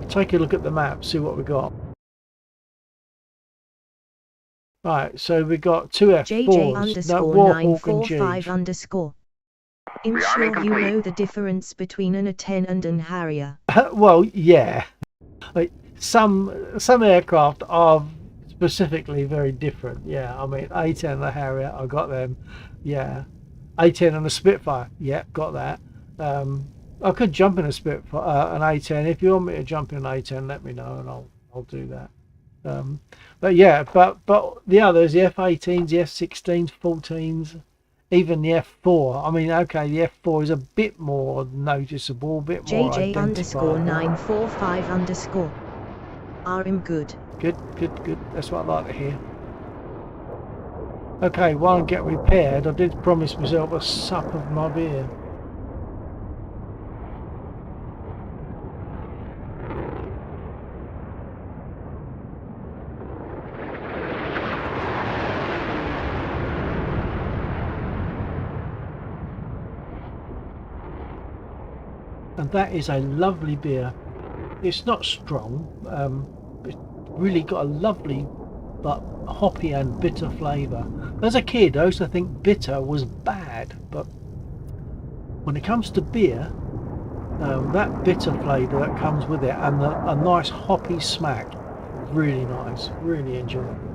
Take a look at the map, see what we got. Right, so we got two F4s, Warhawk and G. JJ_945_. Ensure you know the difference between an A10 and an Harrier. Well, yeah. some aircraft are specifically very different. Yeah, I mean, A10 and the Harrier, I got them. Yeah, A10 and the Spitfire. Yeah, got that. I could jump in a Spitfire, an A10. If you want me to jump in an A10, let me know and I'll do that. But yeah, but the others, the F-18s, the F-16s, 14s, even the F4. I mean, okay, the F4 is a bit more noticeable, a bit more JJ identifiable. 945 RM good. Good. That's what I like to hear. Okay, while I get repaired, I did promise myself a sup of my beer. And that is a lovely beer. It's not strong. It's really got a lovely but hoppy and bitter flavour. As a kid, I used to think bitter was bad, but when it comes to beer, that bitter flavour that comes with it and a nice hoppy smack, really nice, really enjoyable.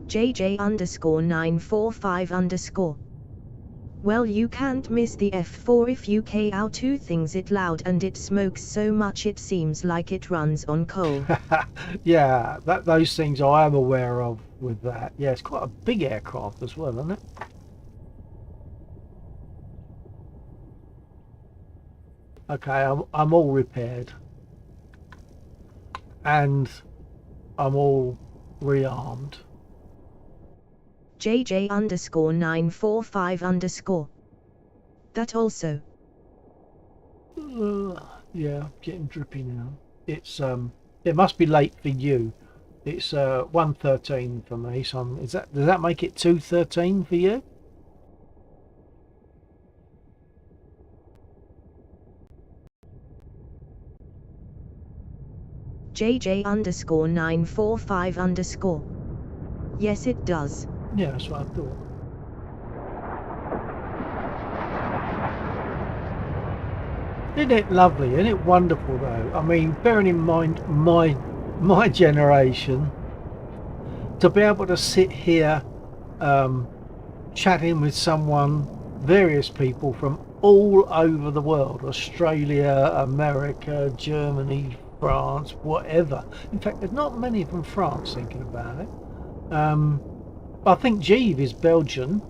JJ _ 945 _. Well, you can't miss the F4 if you KO two things it loud and it smokes so much it seems like it runs on coal. Yeah, those things I am aware of with that. Yeah, it's quite a big aircraft as well, isn't it? Okay, I'm all repaired. And I'm all rearmed. JJ _ 945 _. That also. Yeah, getting drippy now. It's it must be late for you. It's 1:13 for me. So does that make it 2:13 for you? JJ _ 945 _. Yes, it does. Yeah, that's what I thought. Isn't it lovely? Isn't it wonderful though? I mean, bearing in mind my generation, to be able to sit here chatting with someone, various people from all over the world, Australia, America, Germany, France, whatever. In fact, there's not many from France, thinking about it. I think Jeeve is Belgian.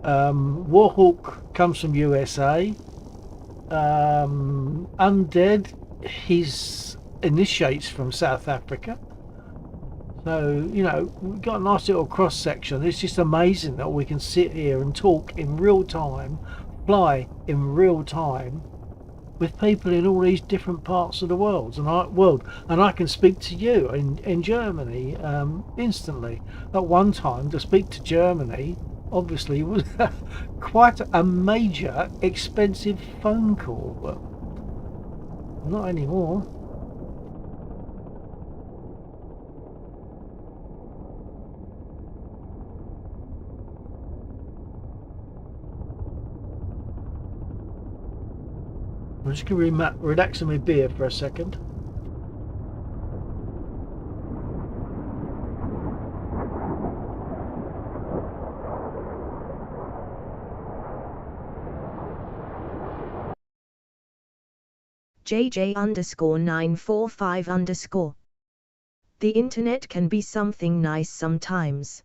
Warhawk comes from USA. Undead, his initiates from South Africa. So, you know, we've got a nice little cross section. It's just amazing that we can sit here and talk in real time, fly in real time with people in all these different parts of the world. And I can speak to you in Germany instantly. At one time, to speak to Germany obviously was quite a major expensive phone call, but not anymore. I'm just going to relax on my beer for a second. JJ _ 945 _. The internet can be something nice sometimes.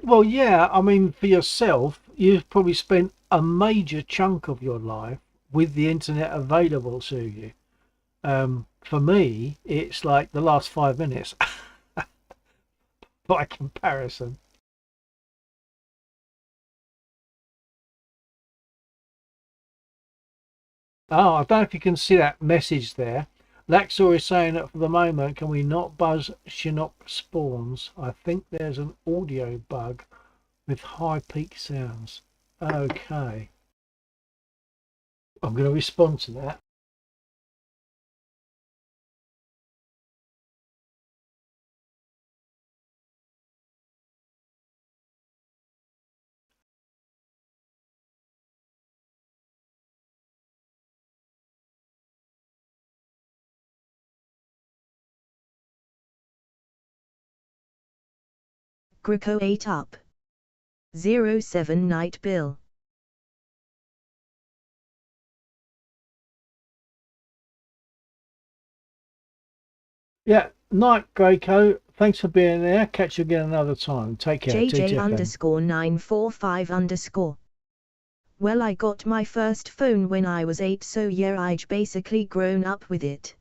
Well, yeah, I mean, for yourself, you've probably spent a major chunk of your life with the internet available to you. For me, it's like the last 5 minutes by comparison. Oh, I don't know if you can see that message there. Laxor is saying that for the moment, can we not buzz Chinook spawns? I think there's an audio bug with high peak sounds. Okay. I'm going to respond to that. Greco 8 up. 07 Night Bill. Yeah, night, Greycoat. Thanks for being there. Catch you again another time. Take care. JJ TTFN. _945_. Well, I got my first phone when I was 8, so yeah, I've basically grown up with it.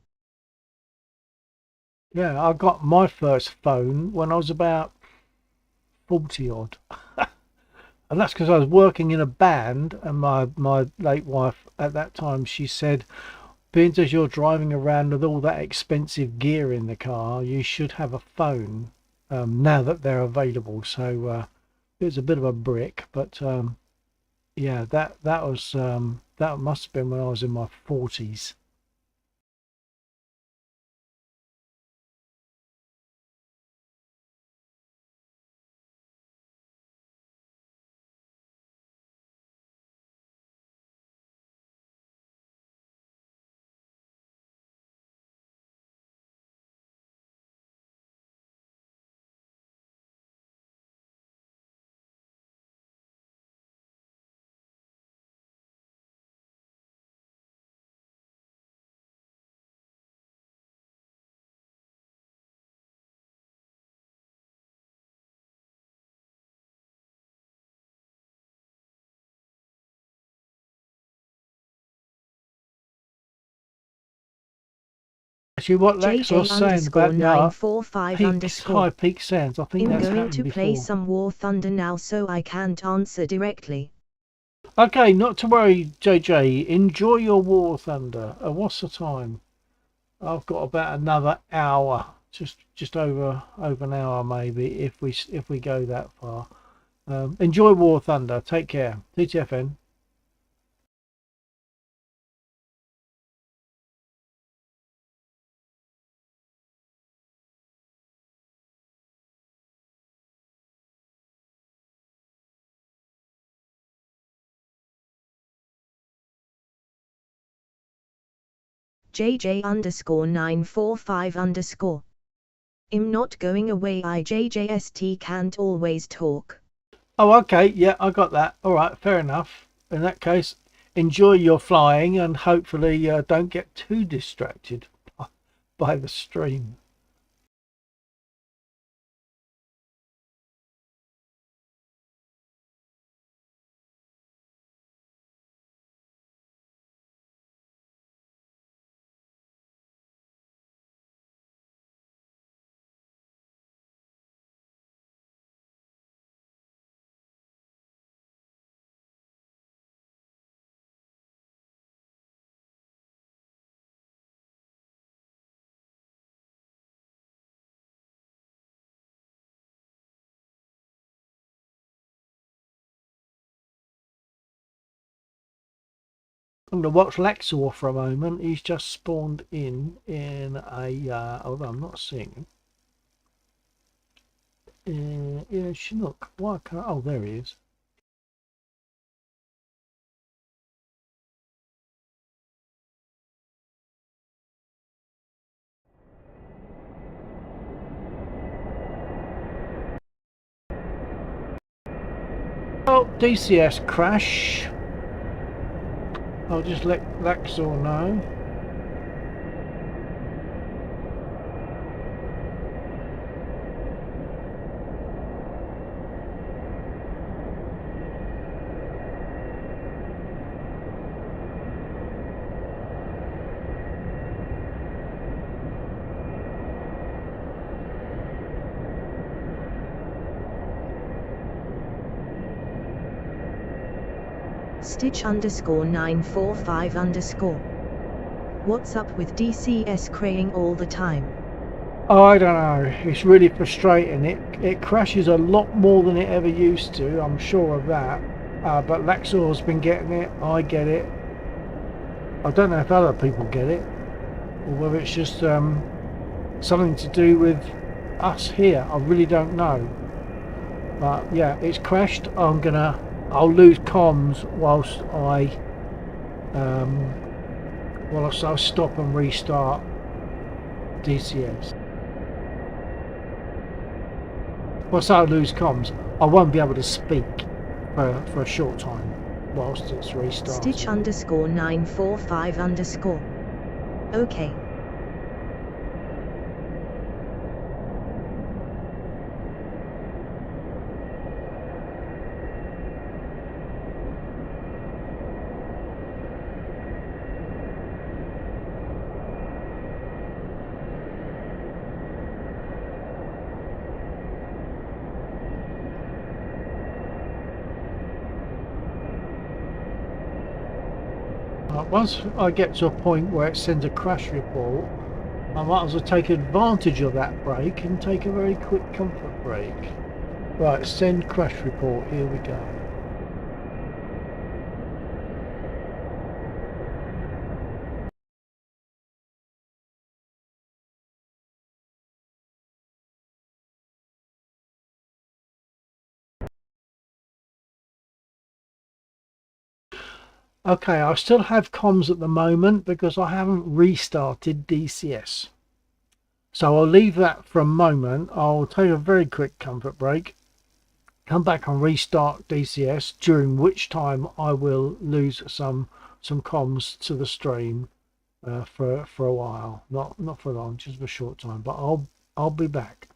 Yeah, I got my first phone when I was about 40 odd. And that's because I was working in a band, and my late wife at that time, she said, being as you're driving around with all that expensive gear in the car, you should have a phone now that they're available. So it was a bit of a brick, but yeah, that was that must have been when I was in my 40s. Actually, what Lex was saying about peaks, high peak sounds, I think that's happened before. I'm going to play some War Thunder now, so I can't answer directly. Okay, not to worry, JJ. Enjoy your War Thunder. What's the time? I've got about another hour, just over an hour maybe, if we go that far. Enjoy War Thunder. Take care. TTFN. JJ _945_. I'm not going away. JJST can't always talk. Oh, okay. Yeah, I got that. All right, fair enough. In that case, enjoy your flying and hopefully don't get too distracted by the stream. I'm going to watch Lexor for a moment. He's just spawned in a... although I'm not seeing him. In a Chinook. Why can't... Oh, there he is. Oh, DCS crash. I'll just let Lexor know. Stitch _945_. What's up with DCS craying all the time? Oh, I don't know. It's really frustrating. It crashes a lot more than it ever used to. I'm sure of that. But Lexor's been getting it. I get it. I don't know if other people get it, or whether it's just something to do with us here. I really don't know. But yeah, it's crashed. I'll lose comms whilst I stop and restart DCS. Once I lose comms, I won't be able to speak for a short time whilst it's restarted. Stitch _945 _ Okay. Once I get to a point where it sends a crash report, I might as well take advantage of that break and take a very quick comfort break. Right, send crash report, here we go. Okay, I still have comms at the moment because I haven't restarted DCS. So I'll leave that for a moment. I'll take a very quick comfort break, come back and restart DCS, during which time I will lose some comms to the stream for a while. Not for long, just for a short time, but I'll be back.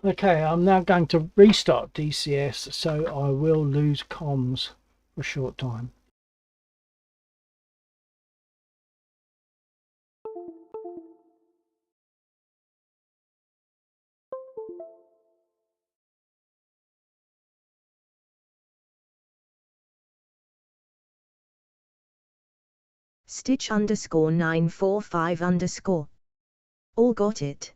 Okay, I'm now going to restart DCS, so I will lose comms for a short time. Stitch _ 945 _ All got it.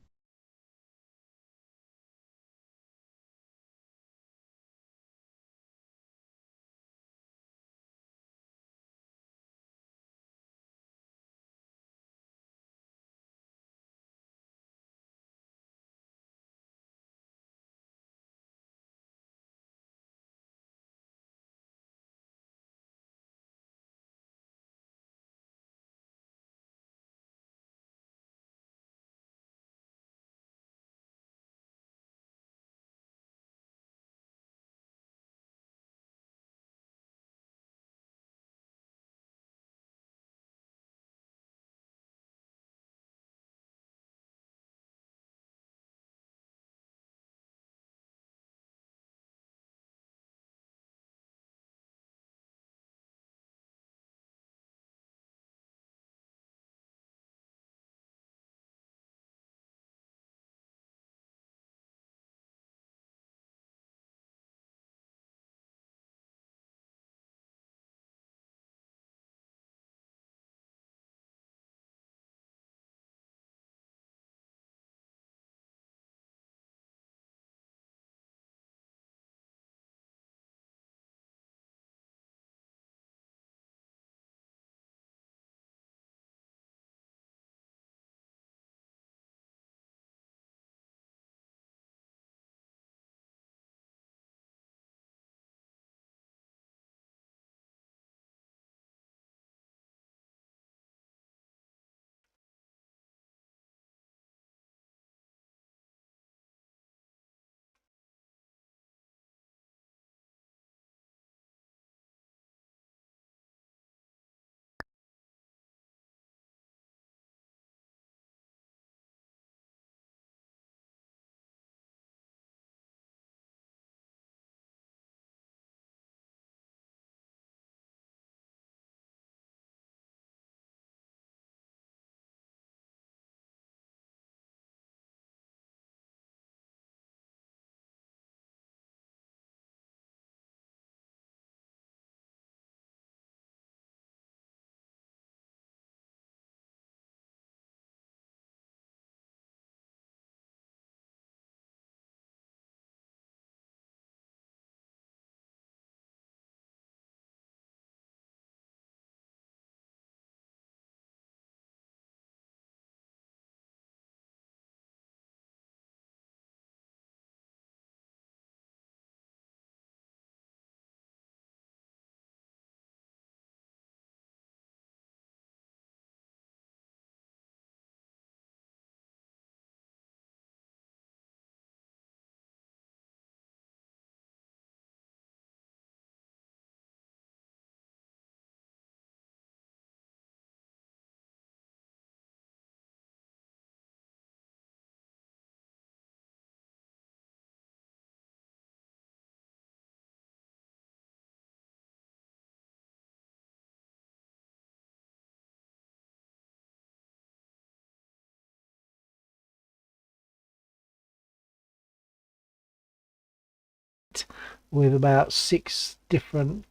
With about six different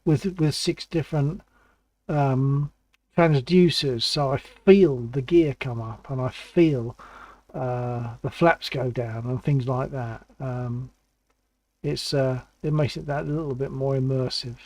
transducers, so I feel the gear come up and I feel the flaps go down and things like that. It makes it that little bit more immersive.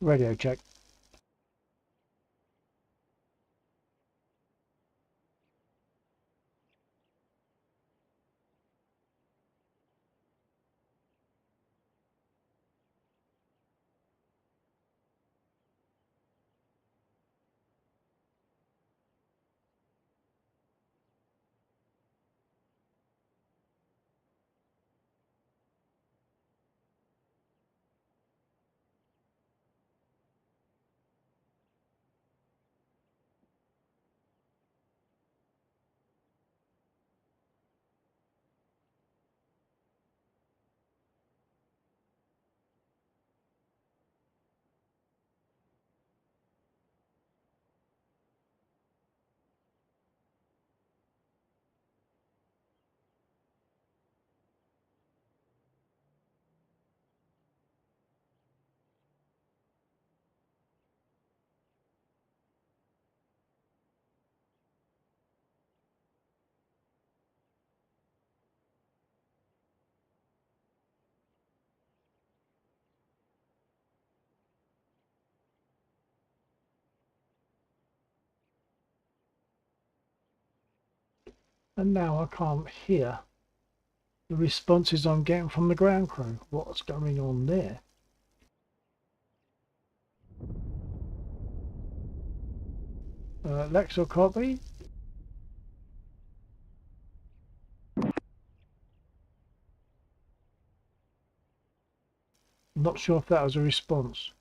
Radio check. And now I can't hear the responses I'm getting from the ground crew. What's going on there? Lexor copy. I'm not sure if that was a response.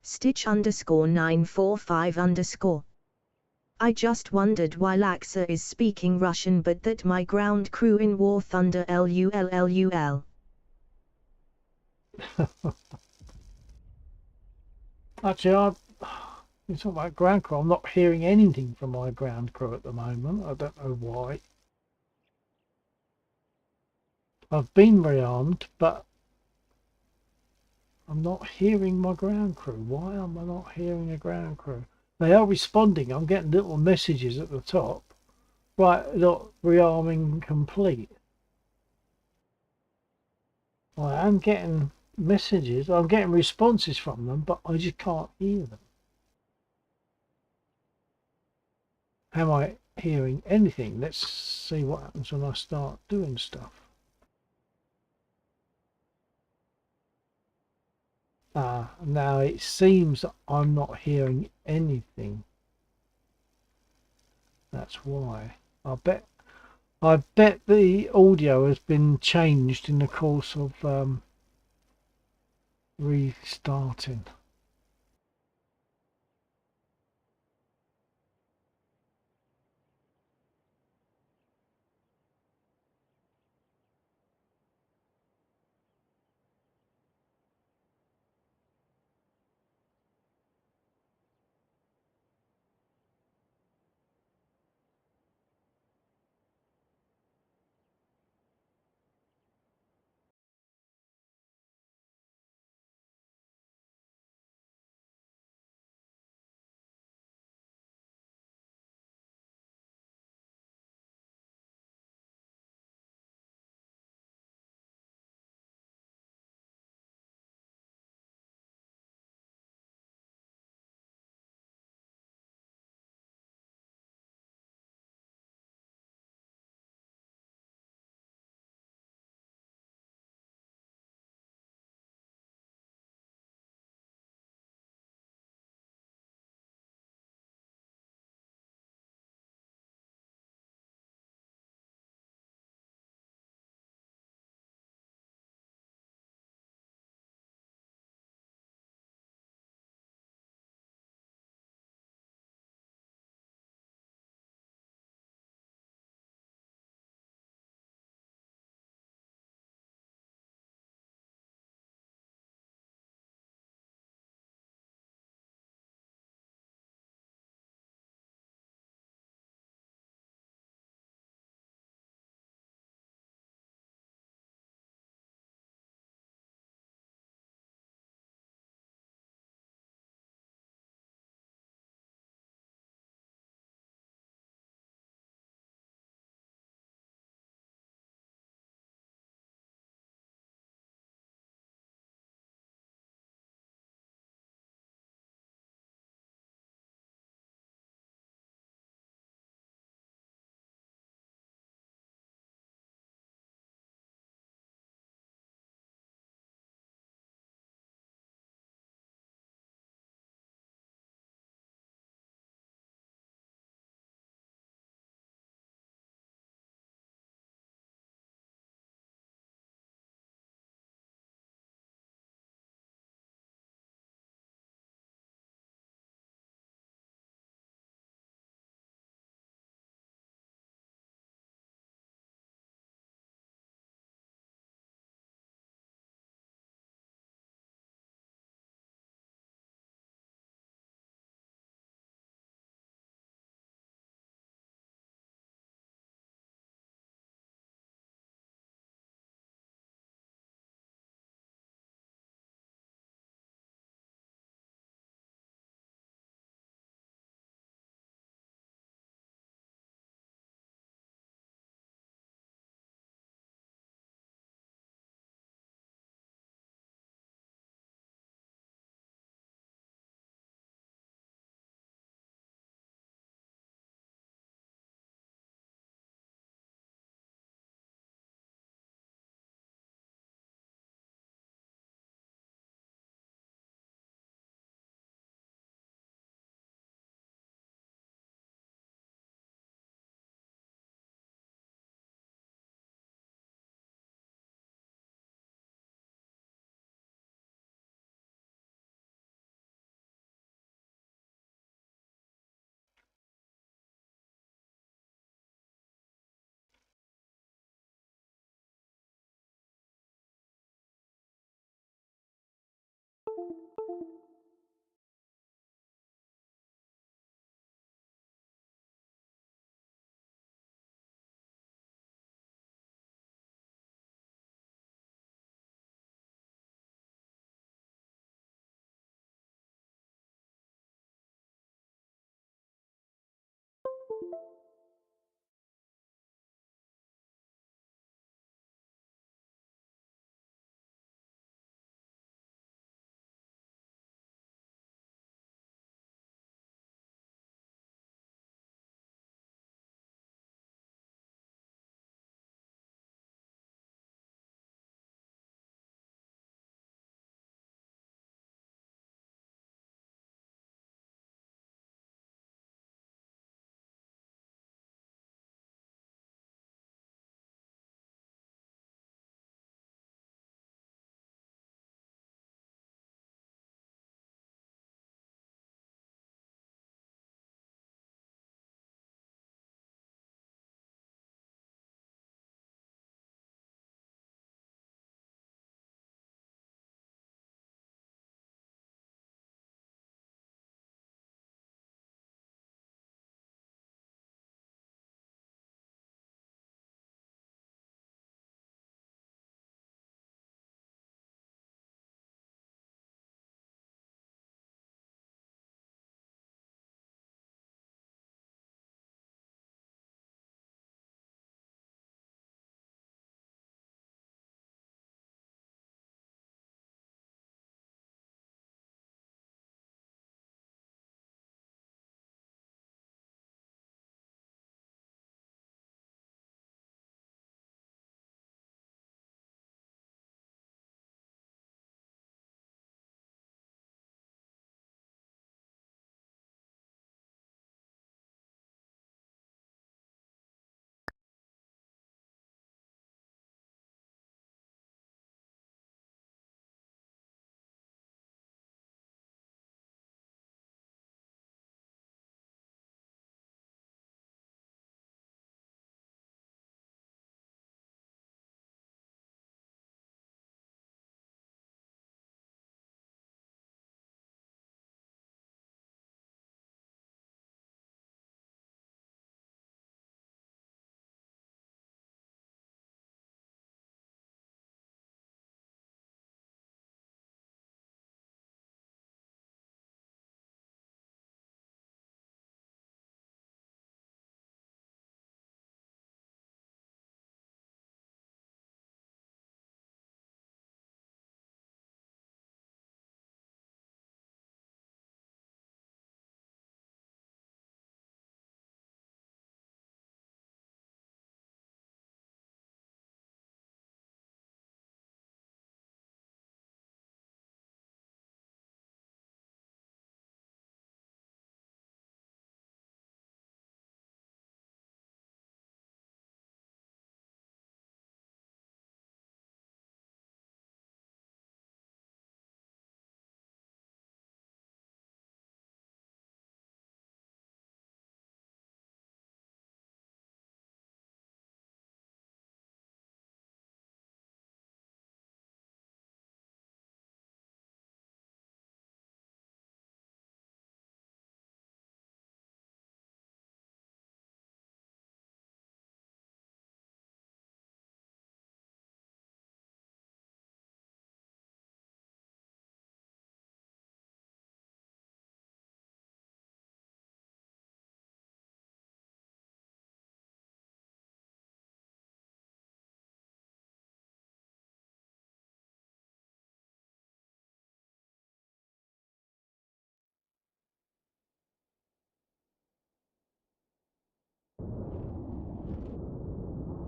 Stitch _ 945 _ I just wondered why Laxa is speaking Russian but that my ground crew in War Thunder LUL. Actually, you talk about ground crew. I'm not hearing anything from my ground crew at the moment. I don't know why. I've been rearmed, but I'm not hearing my ground crew. Why am I not hearing a ground crew? They are responding. I'm getting little messages at the top. Right, look, rearming complete. I am getting messages. I'm getting responses from them, but I just can't hear them. Am I hearing anything? Let's see what happens when I start doing stuff. Now it seems that I'm not hearing anything. That's why. I bet the audio has been changed in the course of restarting.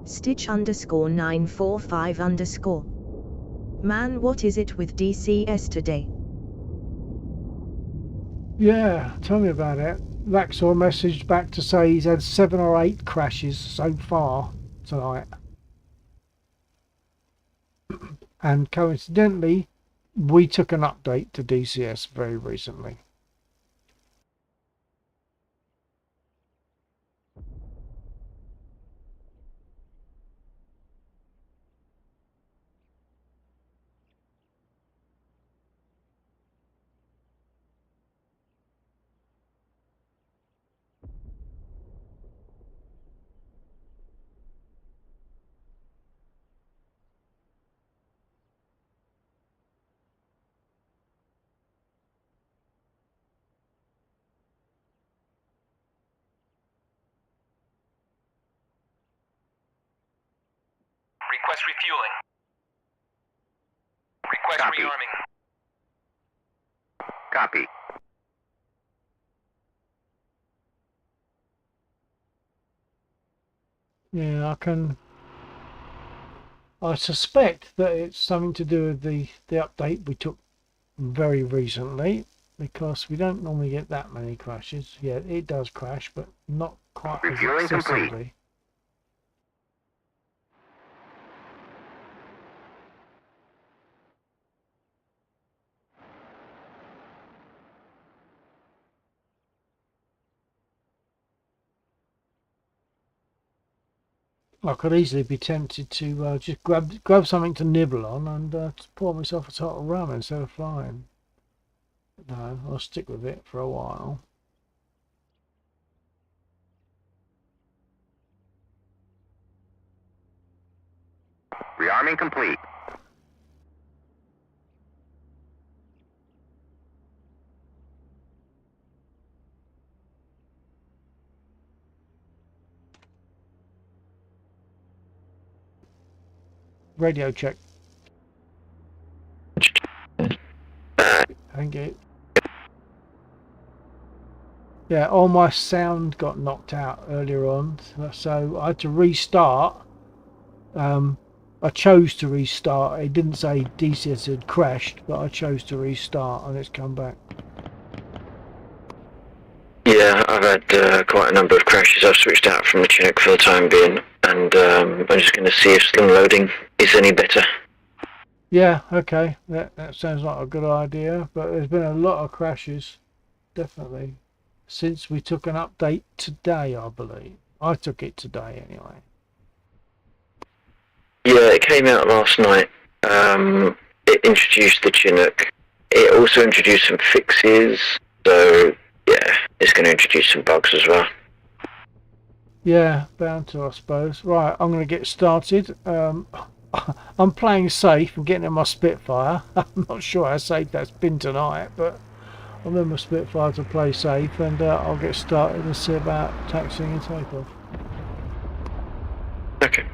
Stitch _945 _ Man, what is it with DCS today? Yeah, tell me about it. Laxor messaged back to say he's had 7 or 8 crashes so far tonight. And coincidentally, we took an update to DCS very recently. Request refueling. Request Copy. rearming. Copy. Yeah, I suspect that it's something to do with the update we took very recently, because we don't normally get that many crashes. Yeah, it does crash, but not quite as Refueling complete. excessively. I could easily be tempted to just grab something to nibble on and pour myself a tot of rum instead of flying. No, I'll stick with it for a while. Rearming complete. Radio check. Thank you. Yeah, all my sound got knocked out earlier on, so I had to restart. I chose to restart. It didn't say DCS had crashed, but I chose to restart and it's come back. Yeah, I've had quite a number of crashes. I've switched out from the Chinook for the time being, and I'm just going to see if sling loading is any better. Yeah, okay, that sounds like a good idea, but there's been a lot of crashes, definitely, since we took an update today, I believe. I took it today anyway. Yeah, it came out last night. It introduced the Chinook. It also introduced some fixes, so yeah, it's going to introduce some bugs as well. Yeah, bound to, I suppose. Right, I'm going to get started. I'm playing safe and getting in my Spitfire. I'm not sure how safe that's been tonight, but I'm in my Spitfire to play safe, and I'll get started and see about taxiing and takeoff. Okay.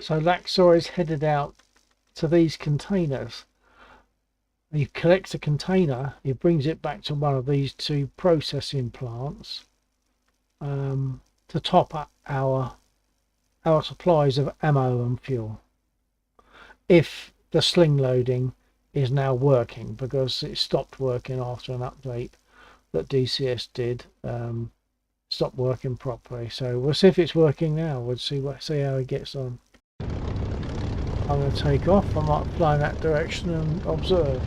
So Laxor is headed out to these containers. He collects a container, he brings it back to one of these two processing plants to top up our supplies of ammo and fuel. If the sling loading is now working, because it stopped working after an update that DCS did, stopped working properly. So we'll see if it's working now. We'll see how it gets on. I'm going to take off. I might fly in that direction and observe.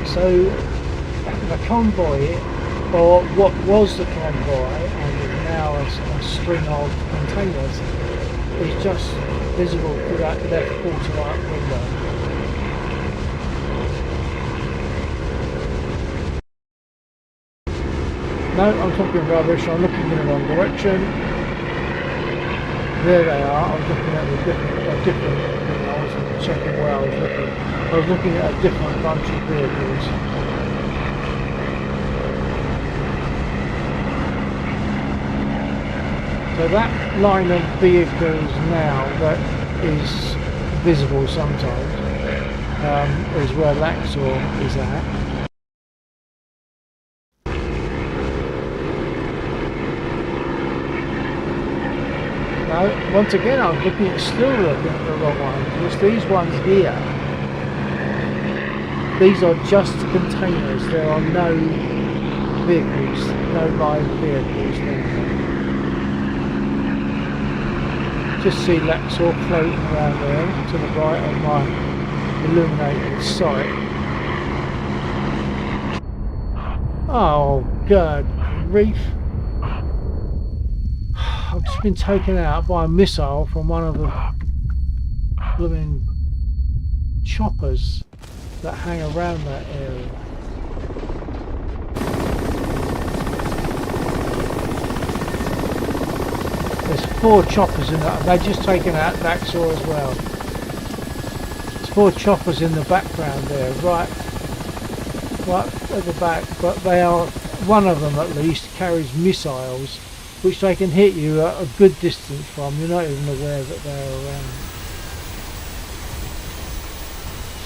So the convoy, or what was the convoy and is now a string of containers, is just visible through that left quarter light window. No, I'm talking rubbish. I'm looking in the wrong direction. There they are. I was looking at a different thing. I wasn't checking where I was looking. I was looking at a different bunch of vehicles. So that line of vehicles now that is visible sometimes is where Laxor is at. Now, once again, I'm still looking at the wrong ones. Because these ones here, these are just containers. There are no vehicles, no live vehicles there. Just see Laxor floating around there to the right of my illuminated sight. Oh, God, reef. I've just been taken out by a missile from one of the blooming choppers that hang around that area. There's 4 choppers in that. They've just taken out Laxor as well. There's 4 choppers in the background there, right at the back. But they are, one of them at least, carries missiles, which they can hit you at a good distance from. You're not even aware that they're around.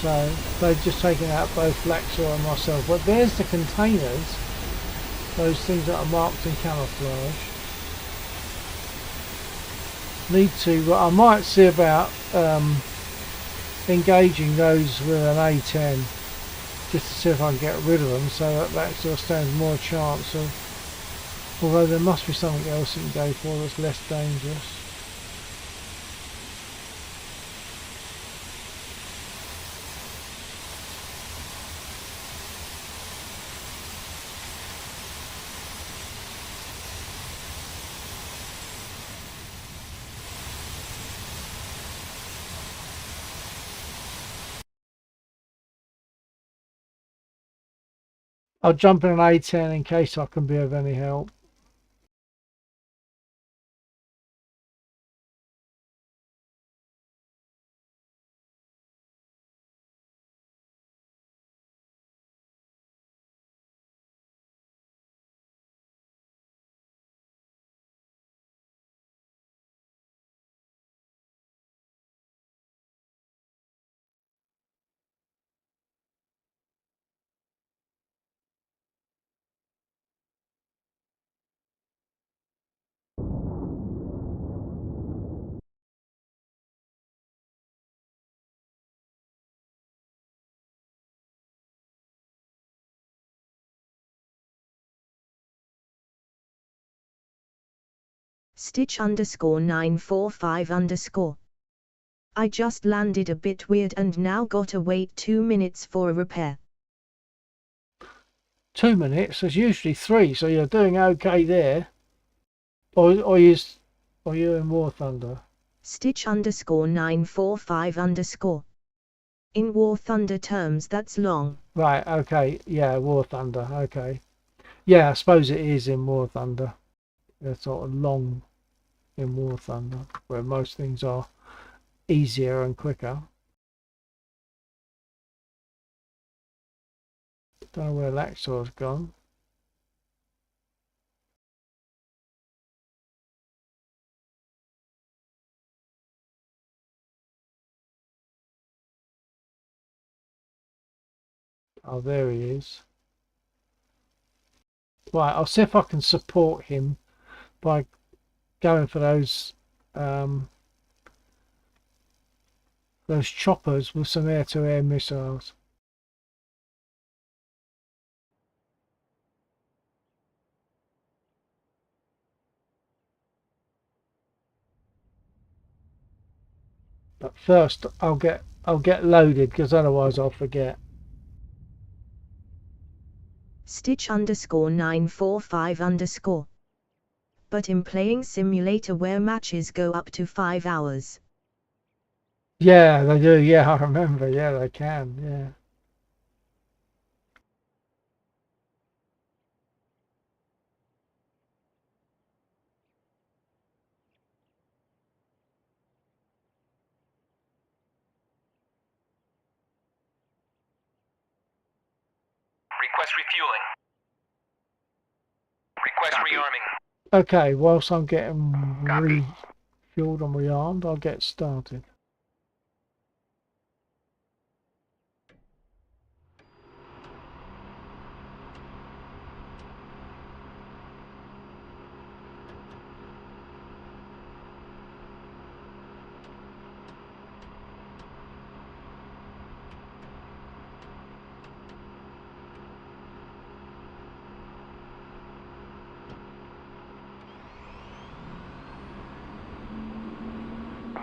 So they've just taken out both Laxor and myself. But there's the containers, those things that are marked in camouflage. Need to, I might see about engaging those with an A10 just to see if I can get rid of them, so that Laxor stands more chance of, although there must be something else you can go for that's less dangerous. I'll jump in an A10 in case I can be of any help. Stitch _ 945 _ I just landed a bit weird and now gotta wait 2 minutes for a repair. 2 minutes? There's usually 3, so you're doing okay there. Or you in War Thunder? Stitch _ 945 _ In War Thunder terms that's long. Right, okay, yeah, War Thunder, okay. Yeah, I suppose it is in War Thunder. They're sort of long in War Thunder, where most things are easier and quicker. Don't know where Laxor's gone. Oh, there he is. Right, I'll see if I can support him by going for those choppers with some air-to-air missiles. But first, I'll get loaded because otherwise I'll forget. Stitch _ 945 _ But in playing simulator where matches go up to 5 hours. Yeah, they do. Yeah, I remember. Yeah, they can. Yeah. Request refueling. Request Copy. rearming. Okay, whilst I'm getting Copy. refueled and rearmed, I'll get started.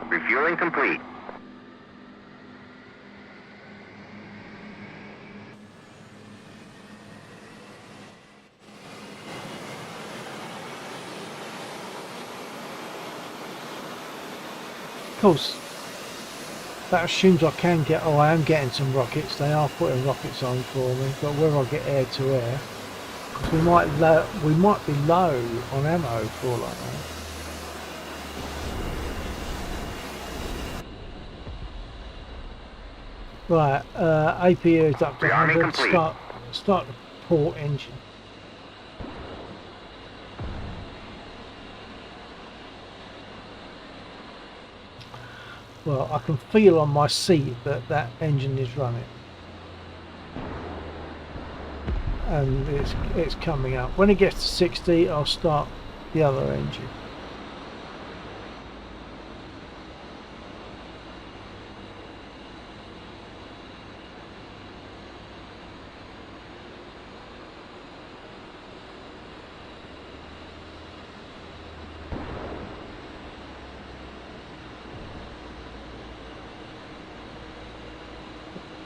Refueling complete. Of course, that assumes I can get. Oh, I am getting some rockets. They are putting rockets on for me, but whether I get air to air, because we might be low on ammo for all like that. Right, APU is up to Rearming 100. complete. Start the port engine. Well, I can feel on my seat that that engine is running, and it's coming up. When it gets to 60, I'll start the other engine.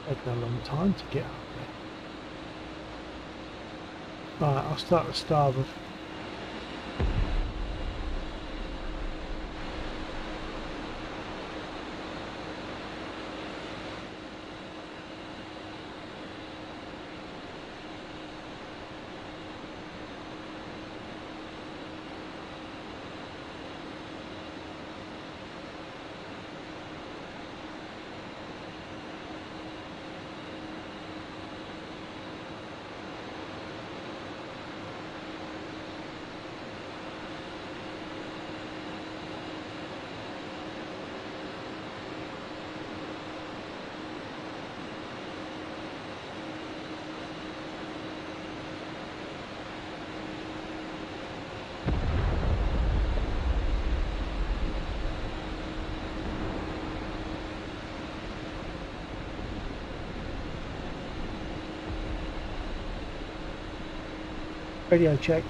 Taken a long time to get up there. Right, I'll start the starboard. Radio check.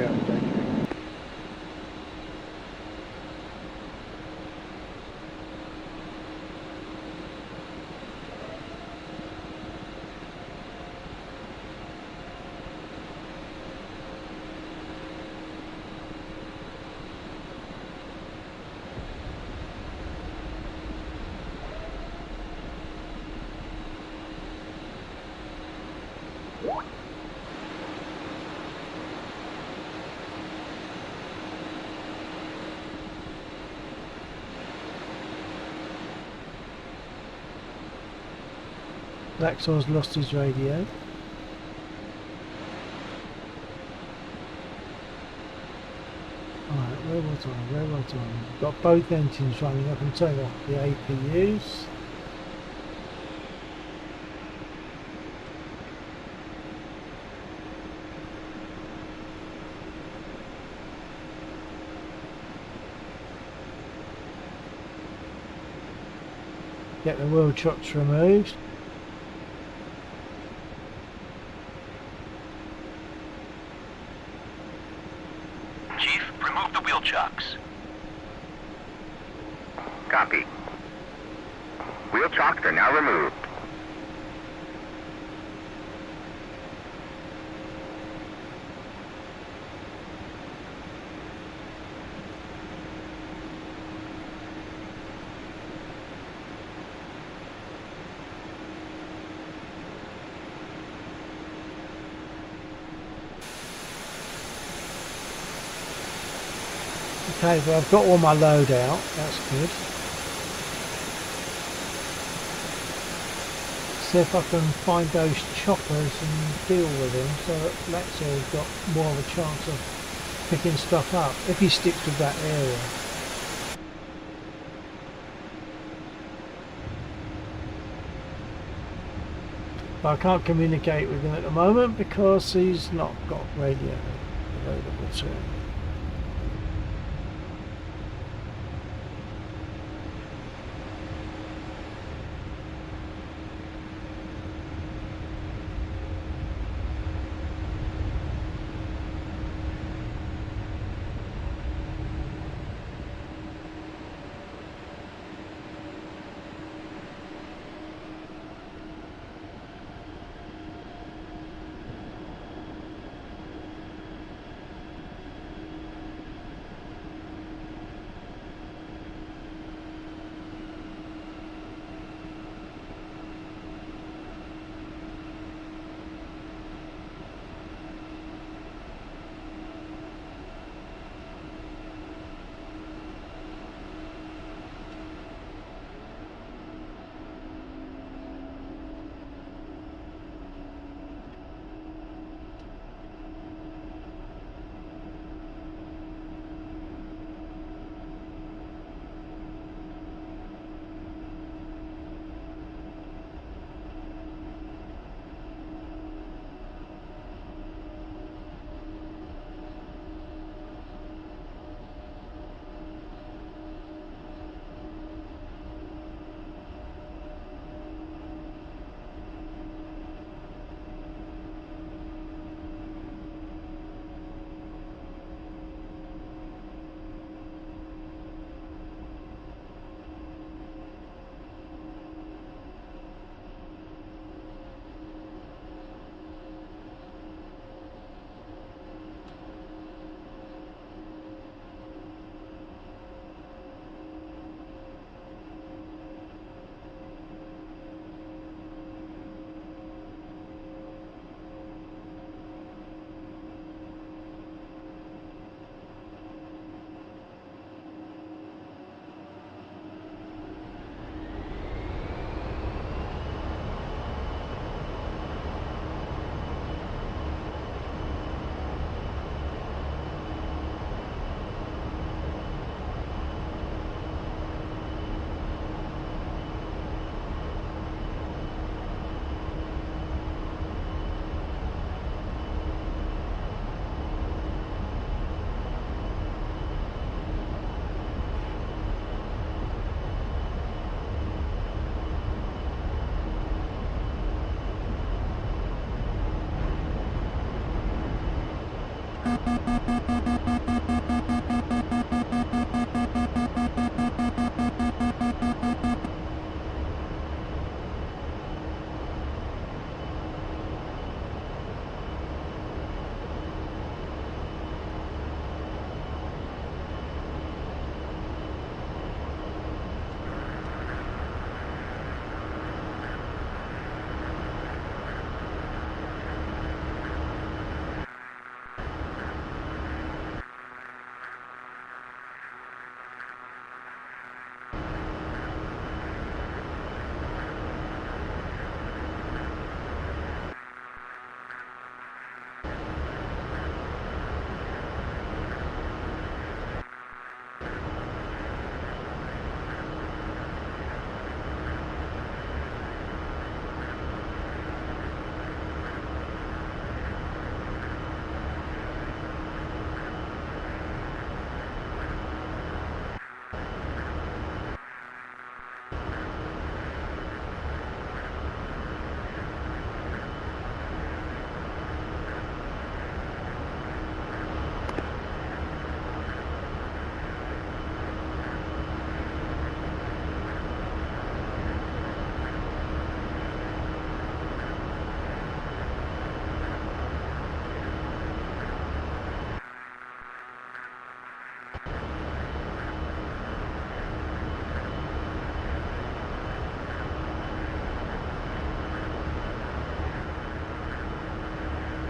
Yeah, okay. Laxor's lost his radio. Alright, where was I? Got both engines running up and turn off the APUs. Get the wheel chocks removed. Chief, remove the wheel chocks. Copy. Wheel chocks are now removed. Okay, well I've got all my load out, that's good. See if I can find those choppers and deal with them so that Laxor's got more of a chance of picking stuff up, if he sticks with that area. But I can't communicate with him at the moment because he's not got radio available to him.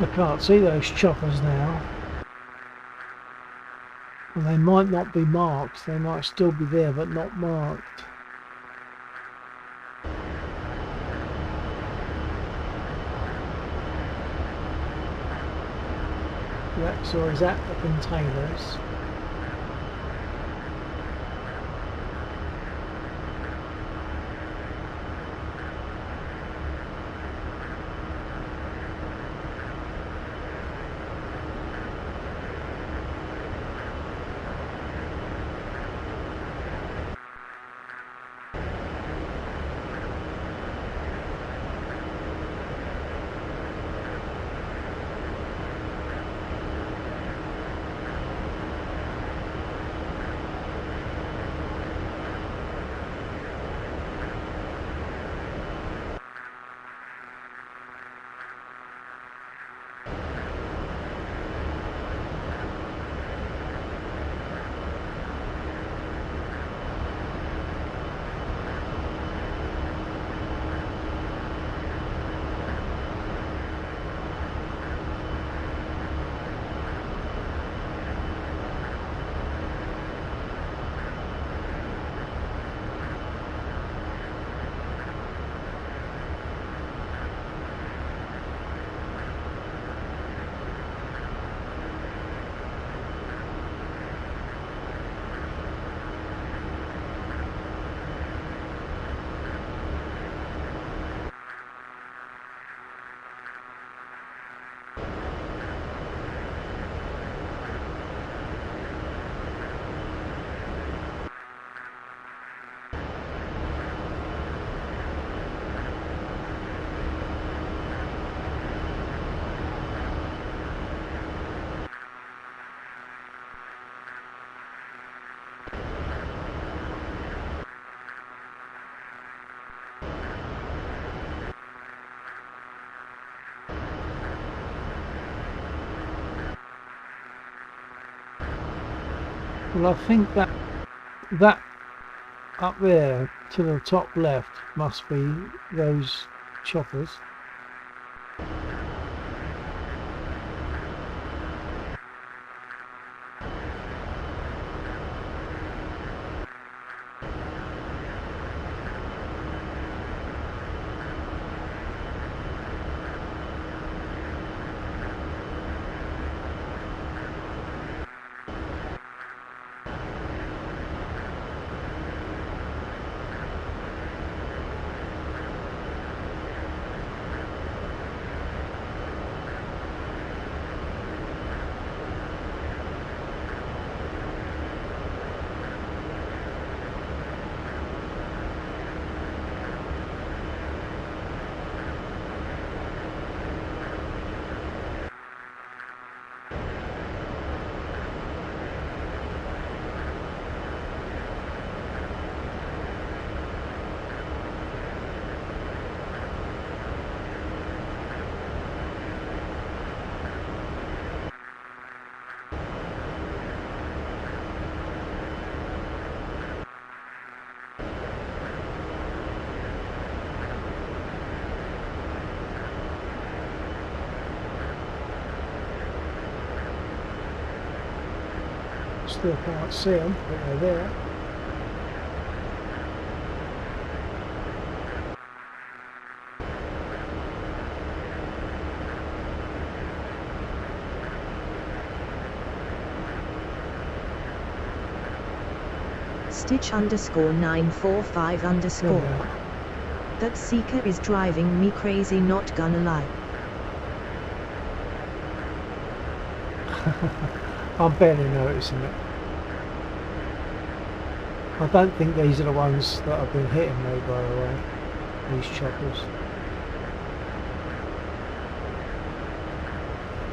I can't see those choppers now. And they might not be marked, they might still be there but not marked. Rexor is at the containers. Well, I think that up there to the top left must be those choppers. Still can't see them, but they're there. Stitch _ 945 _ Yeah. That seeker is driving me crazy, not gonna lie. I'm barely noticing it. I don't think these are the ones that have been hitting me, by the way, these choppers.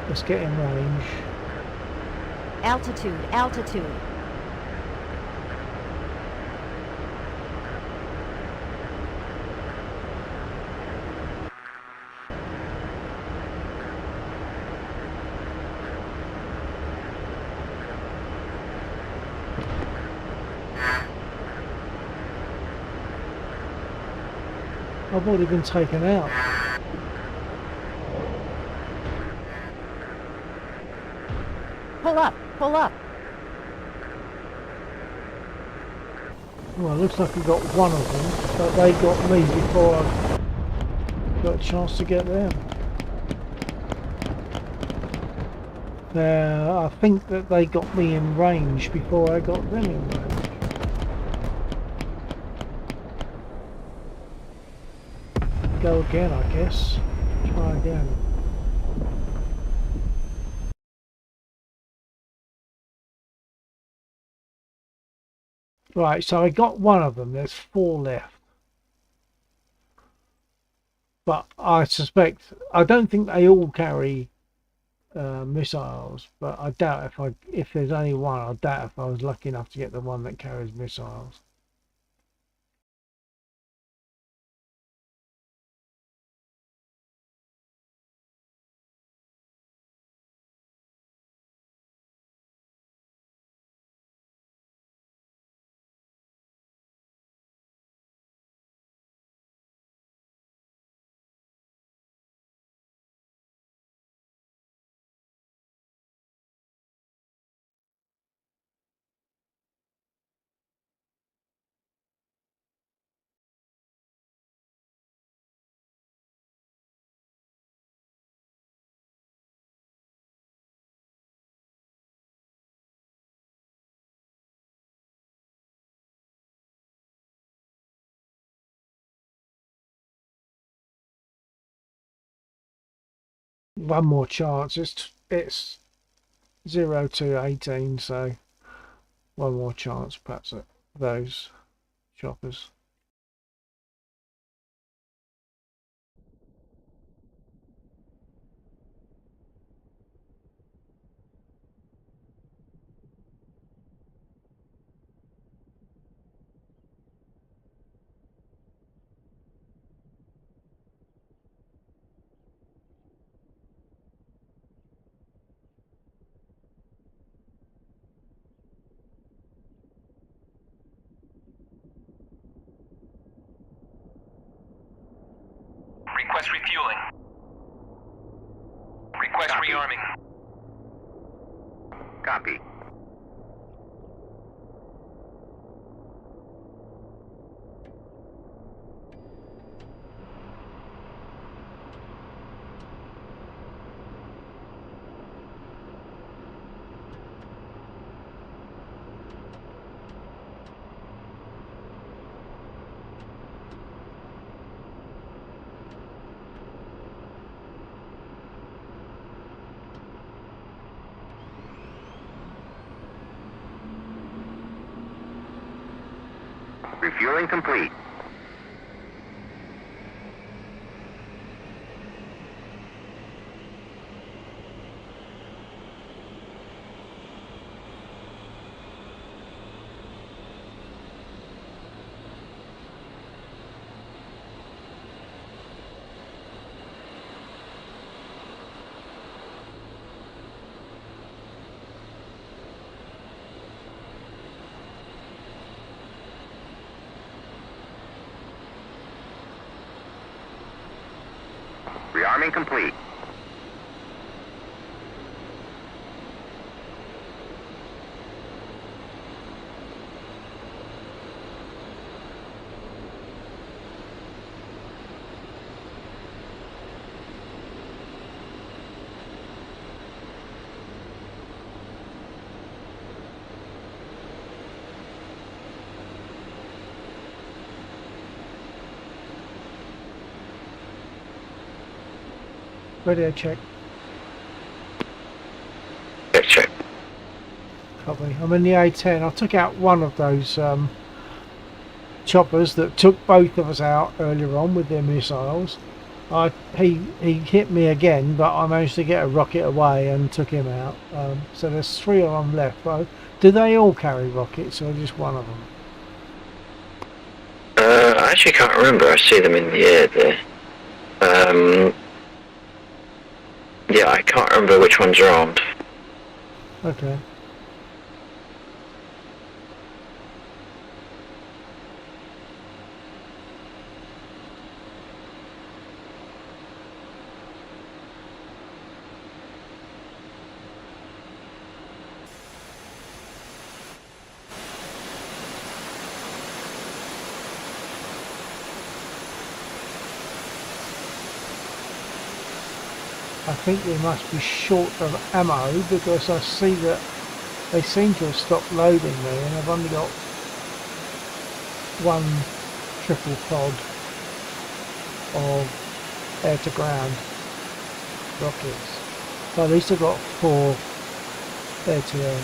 Let's get in range. Altitude, altitude. I've already been taken out. pull up, pull up. Well, it looks like we got one of them, but they got me before I got a chance to get them. I think that they got me in range before I got them in range. Go again, I guess. Try again. Right, so I got one of them. There's 4 left. But I suspect, I don't think they all carry missiles, but I doubt if there's only one, I doubt if I was lucky enough to get the one that carries missiles. One more chance. It's 0 to 18, so one more chance perhaps at those choppers. Request refueling. Request Copy. rearming. Copy. Refueling complete. Rearming complete. Radio check. Check. Copy. I'm in the A10. I took out one of those choppers that took both of us out earlier on with their missiles. He hit me again, but I managed to get a rocket away and took him out. So there's 3 of them left. Do they all carry rockets or just one of them? I actually can't remember. I see them in the air there. Yeah, I can't remember which ones are armed. Okay. I think they must be short of ammo because I see that they seem to have stopped loading me and I've only got one triple pod of air-to-ground rockets. So at least I've got 4 air-to-air.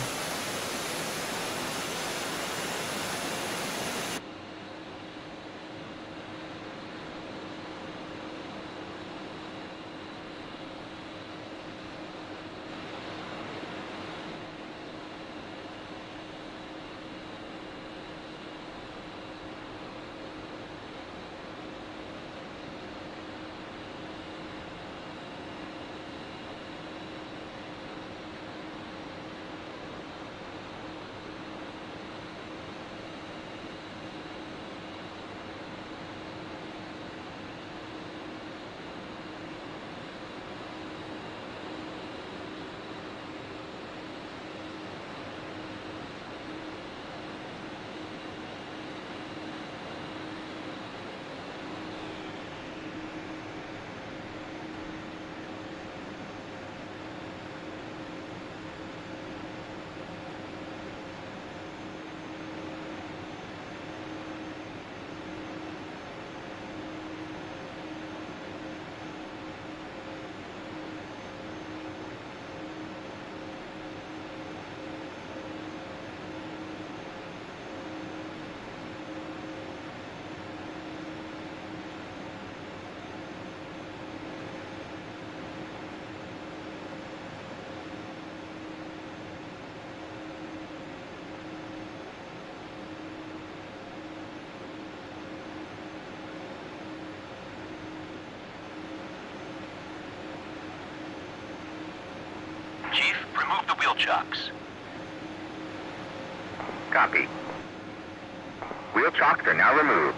Chief, remove the wheel chocks. Copy. Wheel chocks are now removed.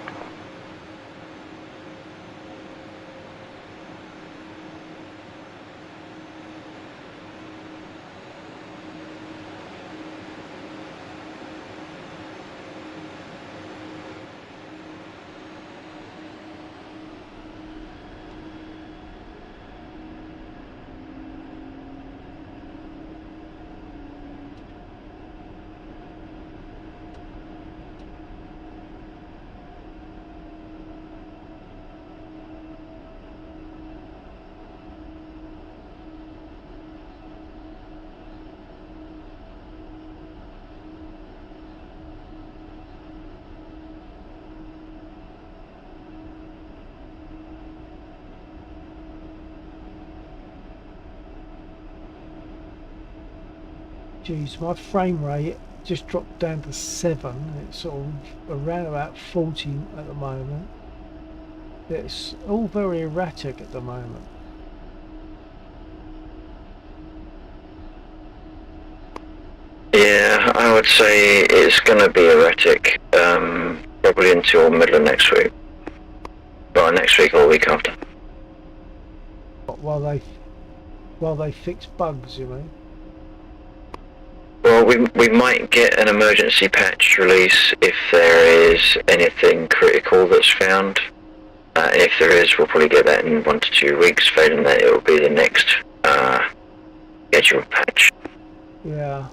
Geez, my frame rate just dropped down to 7. It's sort of around about 40 at the moment. It's all very erratic at the moment. Yeah, I would say it's going to be erratic, probably until middle of next week. Well, next week or the week after. While they fix bugs, you mean? Well, we might get an emergency patch release if there is anything critical that's found. If there is, we'll probably get that in 1 to 2 weeks. Failing that, it will be the next scheduled patch. Yeah.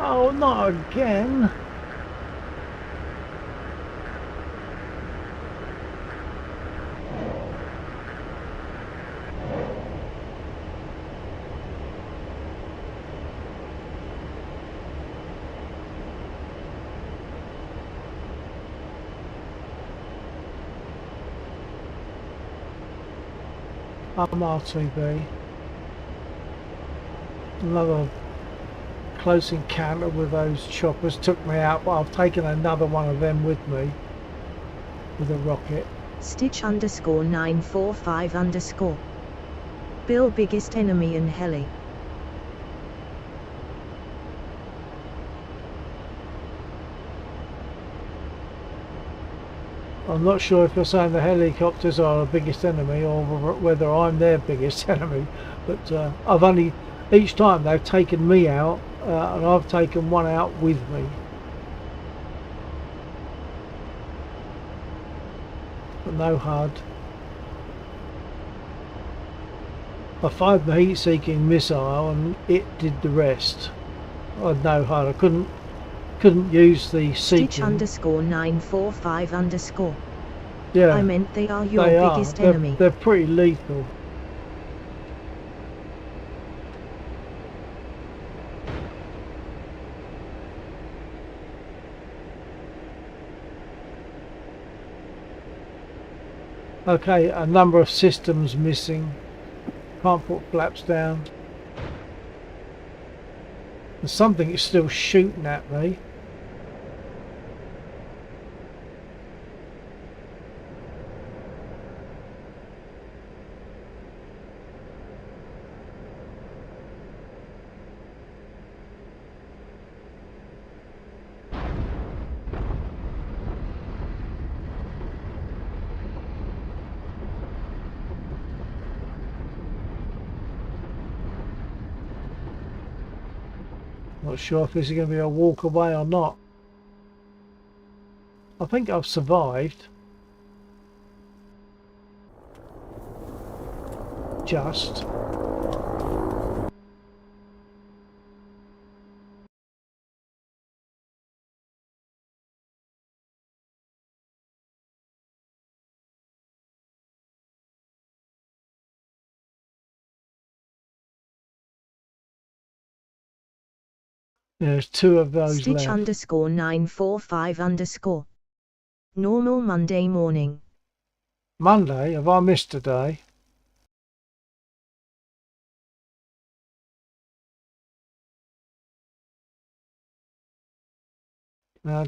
Oh, not again. I'm RTB. Another close encounter with those choppers took me out, but I've taken another one of them with me with a rocket. Stitch underscore 945 underscore. Bill biggest enemy in heli. I'm not sure if you're saying the helicopters are the biggest enemy or whether I'm their biggest enemy, but I've only, each time they've taken me out and I've taken one out with me. But no HUD. I fired the heat-seeking missile and it did the rest. I had no HUD. I couldn't use the seeking. Stitch underscore 945 underscore. Yeah, I meant they are your they biggest are. enemy. They're pretty lethal. Okay, a number of systems missing. Can't put flaps down. There's something is still shooting at me. Not sure if this is going to be a walk away or not. I think I've survived. Just. There's two of those Stitch left. underscore 945 underscore. Normal Monday morning. Monday? Have I missed a day? Now,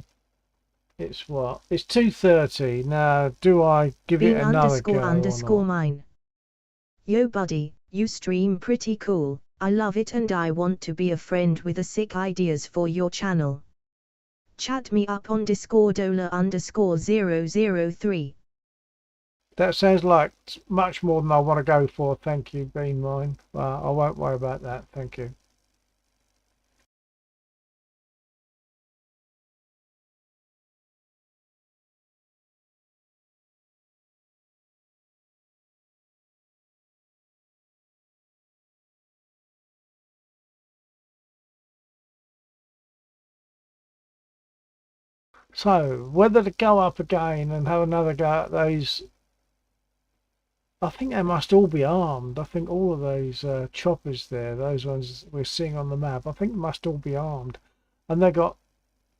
it's what? It's 2:30. Now, do I give it Bing another underscore go or underscore not? mine. Yo buddy, you stream pretty cool. I love it and I want to be a friend with a sick ideas for your channel. Chat me up on Discordola underscore 003. That sounds like much more than I want to go for. Thank you, Bean Mine. I won't worry about that. Thank you. So, whether to go up again and have another go at those, I think they must all be armed. I think all of those choppers there, those ones we're seeing on the map, I think must all be armed. And they got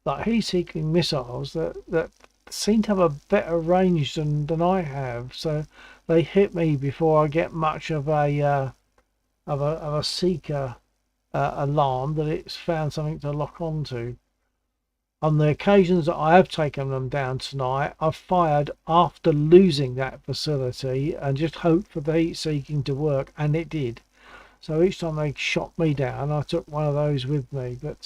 like heat-seeking missiles that seem to have a better range than I have. So they hit me before I get much of a seeker alarm that it's found something to lock onto. On the occasions that I have taken them down tonight, I've fired after losing that facility and just hoped for the heat seeking to work, and it did. So each time they shot me down, I took one of those with me, but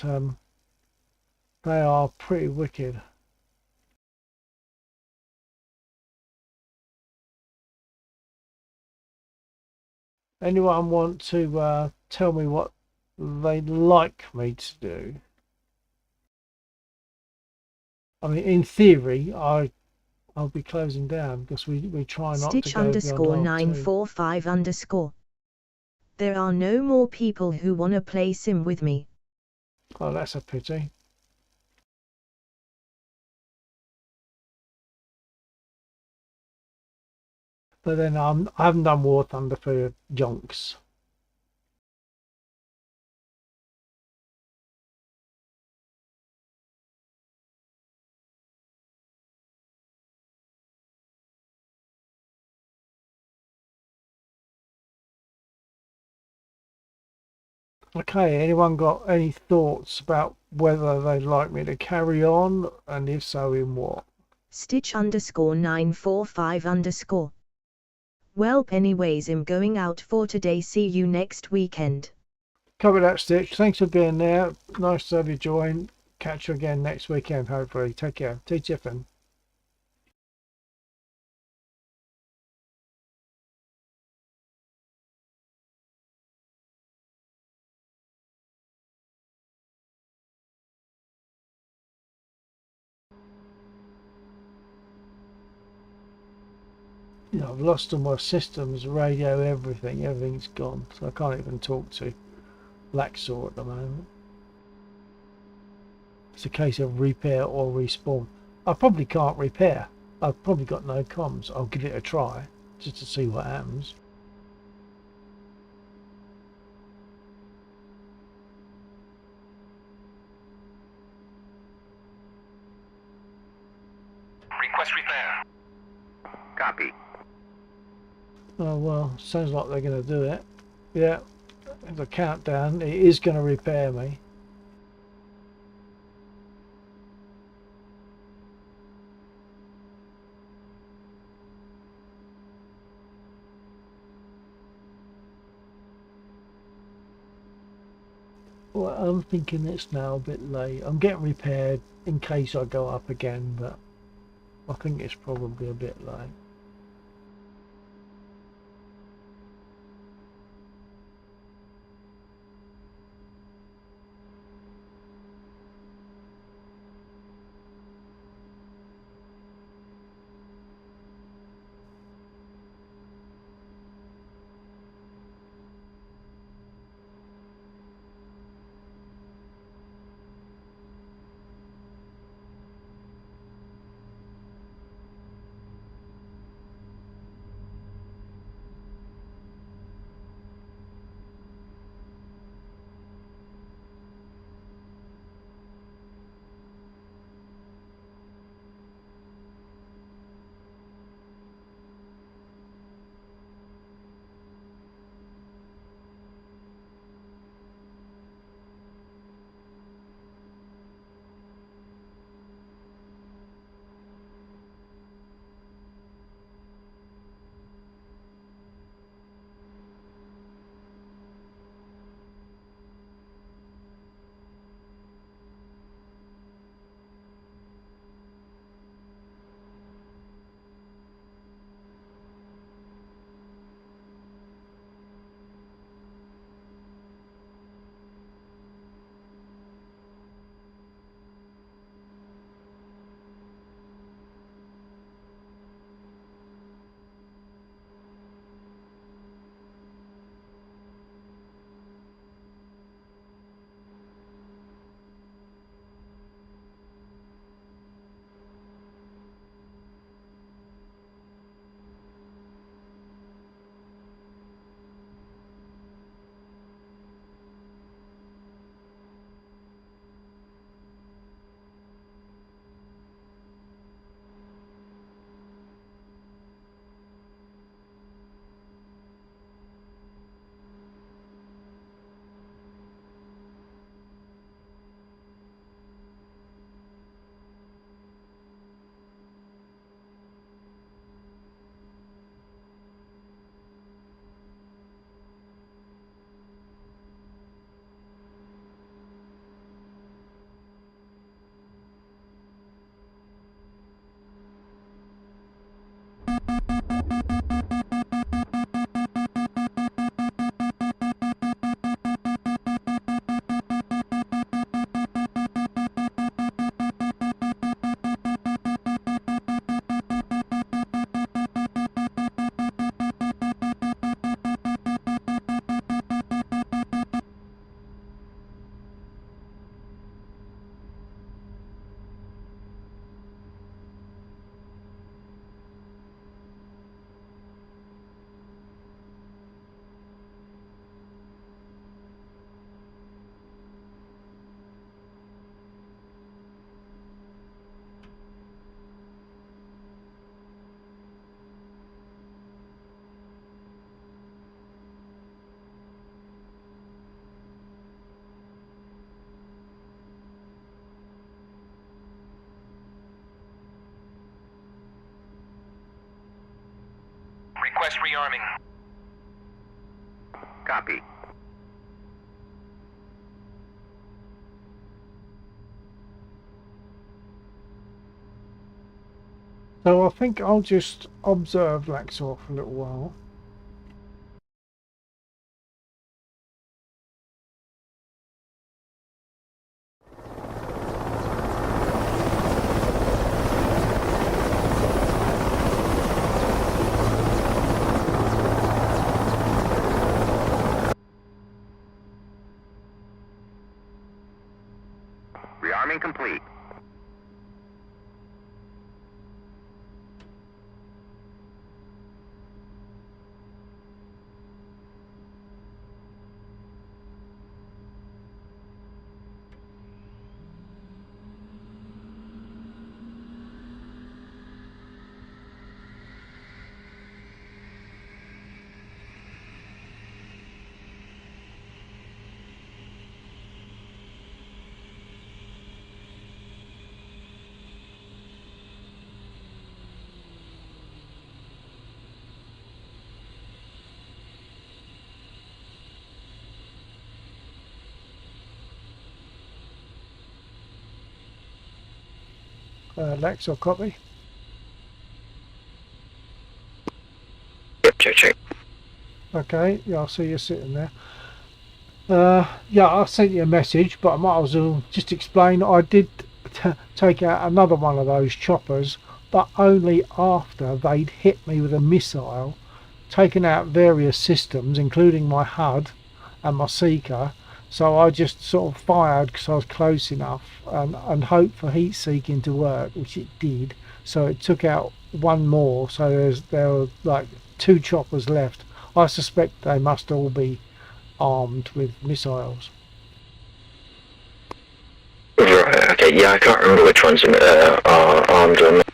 they are pretty wicked. Anyone want to tell me what they'd like me to do? I mean, in theory, I'll be closing down because we try not to Stitch go underscore beyond half 945 underscore. There are no more people who wanna play sim with me. Oh, that's a pity. But then I haven't done War Thunder for Jonks. Okay, anyone got any thoughts about whether they'd like me to carry on, and if so, in what? Stitch_945_. Welp, anyways, I'm going out for today. See you next weekend. Cover that, Stitch. Thanks for being there. Nice to have you join. Catch you again next weekend, hopefully. Take care. TTFN. Yeah, I've lost all my systems, radio, everything. Everything's gone. So I can't even talk to Laxor at the moment. It's a case of repair or respawn. I probably can't repair. I've probably got no comms. I'll give it a try just to see what happens. Request repair. Copy. Oh well, sounds like they're going to do it. Yeah, the countdown. It is going to repair me. Well, I'm thinking it's now a bit late. I'm getting repaired in case I go up again, but I think it's probably a bit late. Request rearming. Copy. So I think I'll just observe Laxor for a little while. Rearming complete. Laxor, copy. Yep, check. Okay, yeah, I see you sitting there. Yeah, I sent you a message, but I might as well just explain. I did take out another one of those choppers, but only after they'd hit me with a missile, taken out various systems, including my HUD and my seeker. So I just sort of fired because I was close enough and hoped for heat seeking to work, which it did. So it took out one more. So there were like 2 choppers left. I suspect they must all be armed with missiles. Right, okay, yeah, I can't remember which ones are armed or not.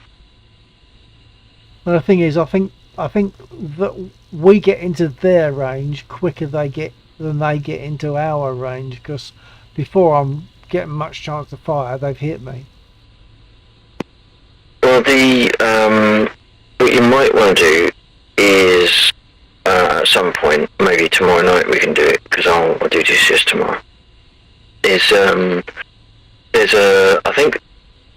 And the thing is, I think that we get into their range quicker than they get into our range, because before I'm getting much chance to fire, they've hit me. Well, what you might want to do is, at some point, maybe tomorrow night we can do it, because I'll do DCS tomorrow. I think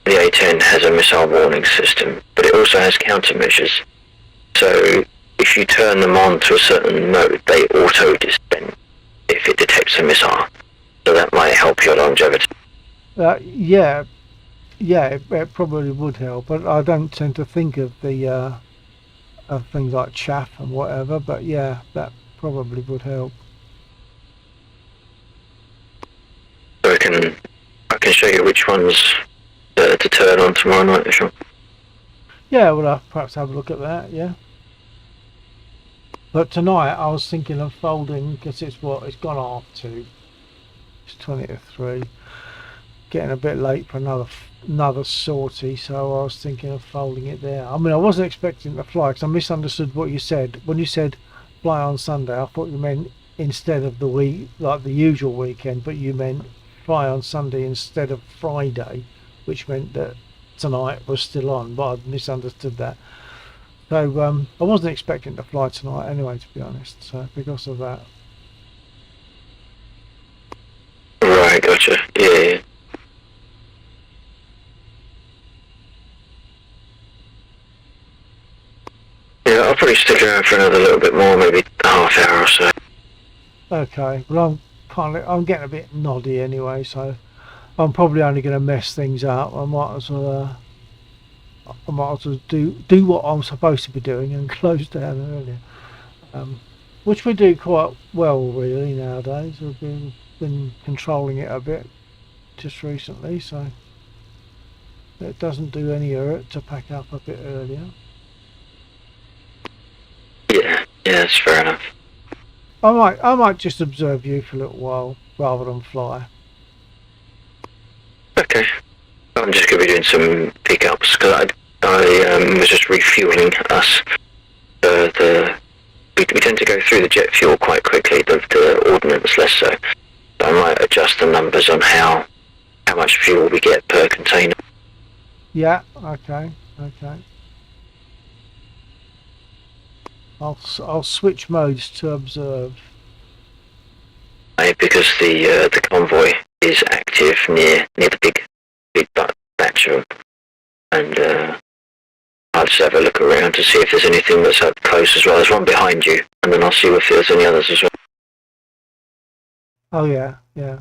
the A10 has a missile warning system, but it also has countermeasures. So if you turn them on to a certain mode, they auto-dispense if it detects a missile. So that might help your longevity. Yeah, it probably would help, but I don't tend to think of the of things like chaff and whatever. But yeah, that probably would help. So I can show you which ones to turn on tomorrow night, if you want. Yeah, well, I'll perhaps have a look at that. Yeah. But tonight I was thinking of folding, because it's gone half 2. It's 20 to 3. Getting a bit late for another sortie, so I was thinking of folding it there. I mean, I wasn't expecting to fly, because I misunderstood what you said. When you said fly on Sunday, I thought you meant instead of the week, like the usual weekend, but you meant fly on Sunday instead of Friday, which meant that tonight was still on, but I misunderstood that. So I wasn't expecting to fly tonight anyway, to be honest, so because of that. Right, gotcha. Yeah. Yeah, I'll probably stick around for another little bit more, maybe a half hour or so. Okay, well I'm getting a bit noddy anyway, so I'm probably only going to mess things up. I might as well do what I'm supposed to be doing and close down earlier, which we do quite well really nowadays. We've been controlling it a bit just recently, so it doesn't do any hurt to pack up a bit earlier. Yeah, that's fair enough. I might just observe you for a little while rather than fly. Okay. I'm just going to be doing some pickups, because I was just refueling us. We tend to go through the jet fuel quite quickly, the ordnance less so. I might adjust the numbers on how much fuel we get per container. Yeah, okay. I'll switch modes to observe. Because the convoy is active near the big batch of them, and I'll just have a look around to see if there's anything that's up close as well. There's one behind you, and then I'll see if there's any others as well. Oh yeah, yeah.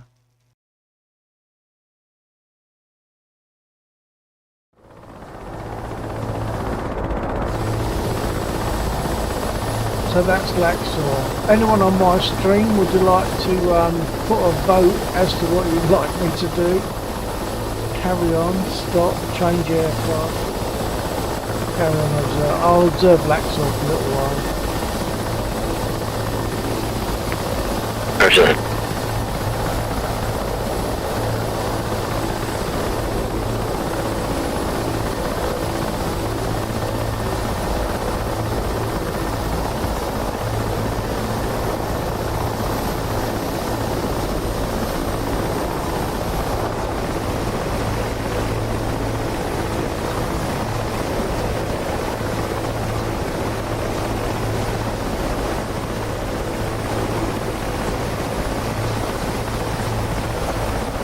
So that's Laxor. Anyone on my stream, would you like to put a vote as to what you'd like me to do? Carry on, stop, change aircraft, carry on, observe. I'll observe Laxor for a little while. Roger that.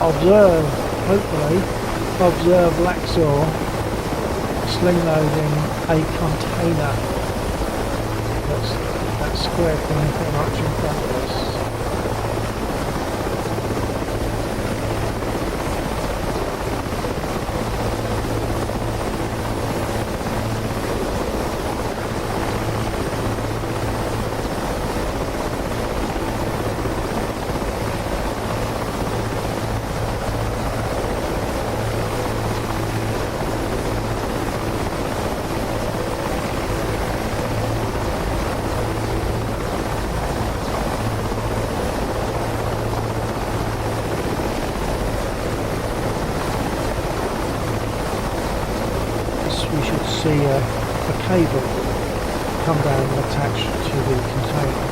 Observe, hopefully, observe Laxor sling loading a container. That's that square thing pretty much in front of us. We should see a cable come down and attach to the container.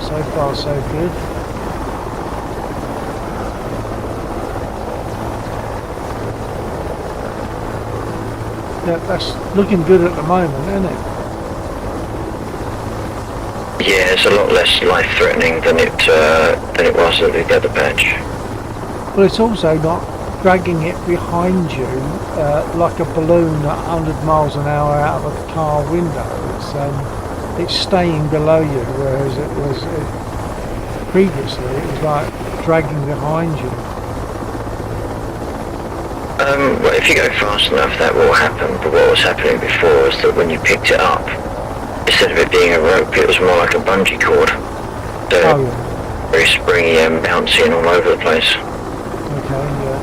So far so good. Yeah, that's looking good at the moment, isn't it? Yeah, it's a lot less life-threatening than it was at the other batch. Well, it's also not dragging it behind you like a balloon at 100 miles an hour out of a car window. It's staying below you, whereas it was previously it was like dragging behind you. Well, if you go fast enough, that will happen. But what was happening before was that when you picked it up, instead of it being a rope, it was more like a bungee cord. So Oh yeah. very springy and bouncy and all over the place. Okay, yeah.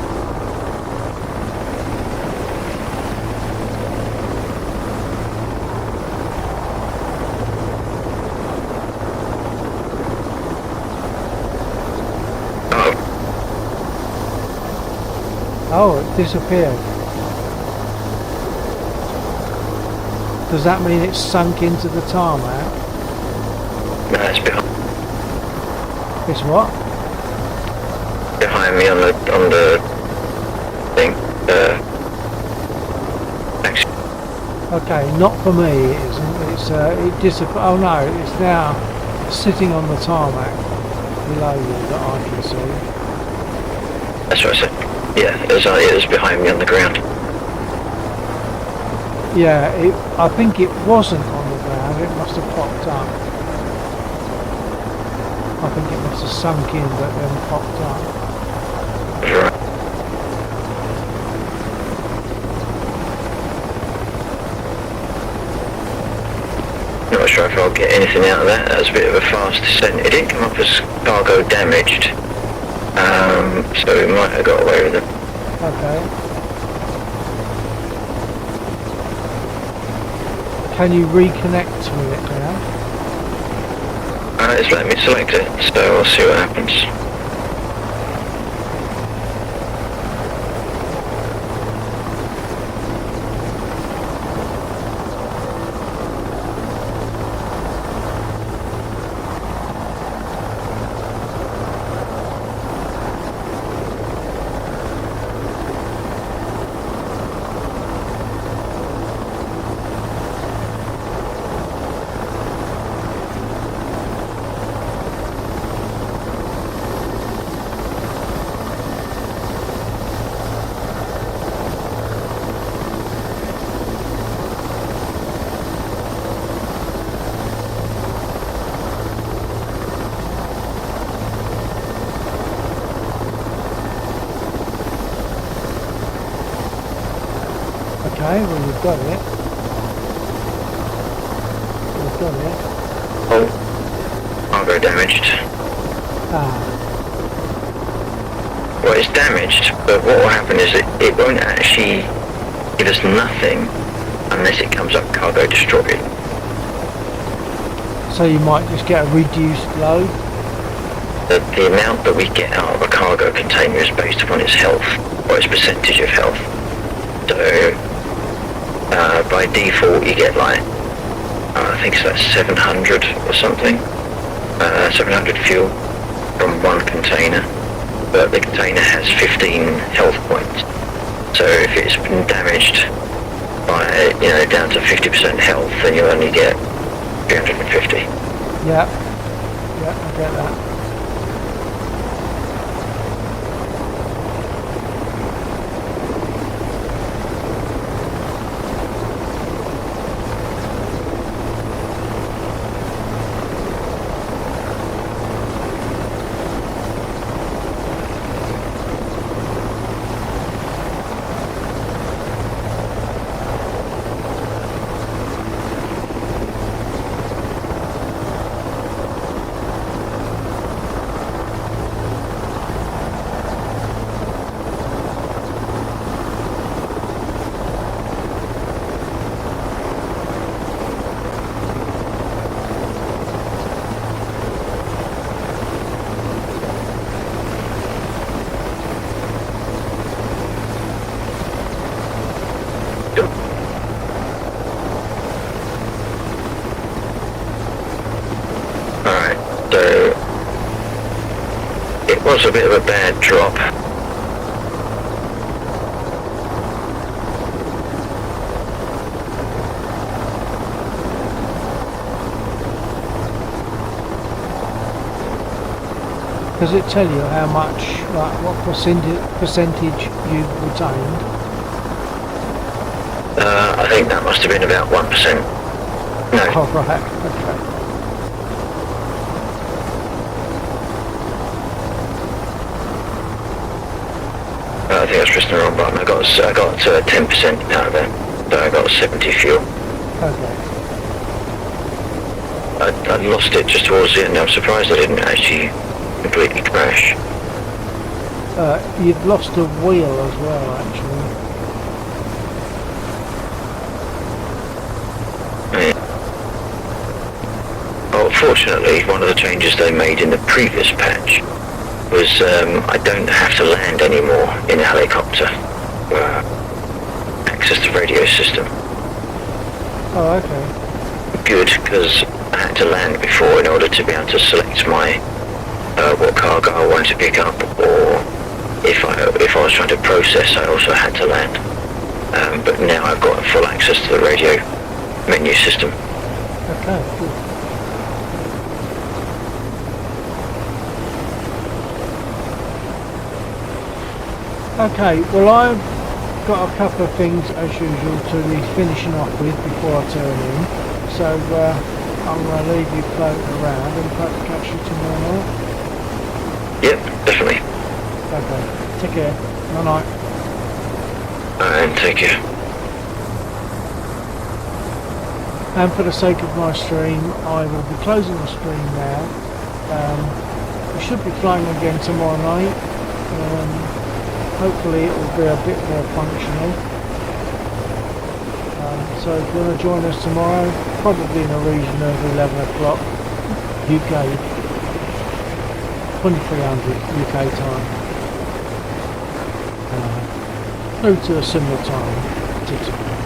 Oh, it disappeared. Does that mean it's sunk into the tarmac? No, it's It's what? behind me on the thing. Actually, Okay, not for me. It isn't. It's it disappeared. Oh no, it's now sitting on the tarmac below you that I can see. that's what I said. Yeah, it was behind me on the ground. Yeah, I think it wasn't on the ground. It must have popped up. I think it must have sunk in, but then popped up. Right. Not sure if I'll get anything out of that. That was a bit of a fast descent. It didn't come up as cargo damaged, so we might have got away with it. Okay. Can you reconnect with it now? It's let me select it, so we'll see what happens. Okay, well we've got it. We've got it. Oh, cargo damaged. Ah, Well, it's damaged, but what will happen is it won't actually give us nothing unless it comes up cargo destroyed. so you might just get a reduced load. The amount that we get out of a cargo container is based upon its health, or its percentage of health. So, by default you get like, I think it's like 700 or something, 700 fuel from one container, but the container has 15 health points. So if it's been damaged by, down to 50% health, then you'll only get 350. Yeah, I get that. Alright, so it was a bit of a bad drop. Does it tell you how much, like what percentage you've retained? I think that must have been about 1%. No, Oh right, okay. I think I was pressing the wrong button. I got 10% out of it, so I got 70 fuel. Okay. I lost it just towards the end. I'm surprised I didn't actually completely crash. You've lost a wheel as well, actually. Well, fortunately, one of the changes they made in the previous patch was I don't have to land anymore in a helicopter. Access the radio system. Oh, okay. Good, because I had to land before in order to be able to select my what cargo I wanted to pick up, or if I was trying to process, I also had to land. But now I've got full access to the radio menu system. Okay, good. Okay, well I've got a couple of things as usual to be finishing off with before I turn in. So I'm going to leave you floating around and perhaps catch you tomorrow night. Yep, definitely. Okay, take care. Night night. And take care. And for the sake of my stream, I will be closing the stream now. We should be flying again tomorrow night. Hopefully it will be a bit more functional. So if you want to join us tomorrow, probably in the region of 11 o'clock UK, 2300 UK time, through to a similar time to today.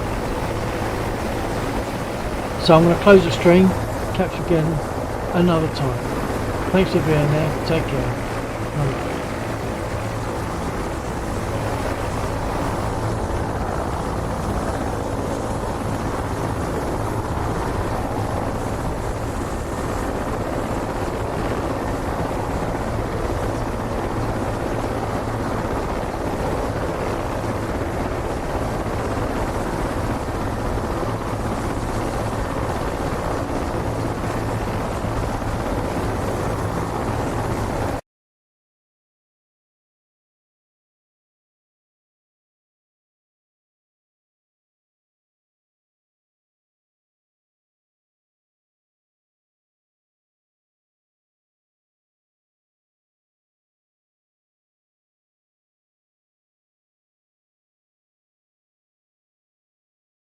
So I'm going to close the stream, catch you again another time. Thanks for being there, take care. Bye.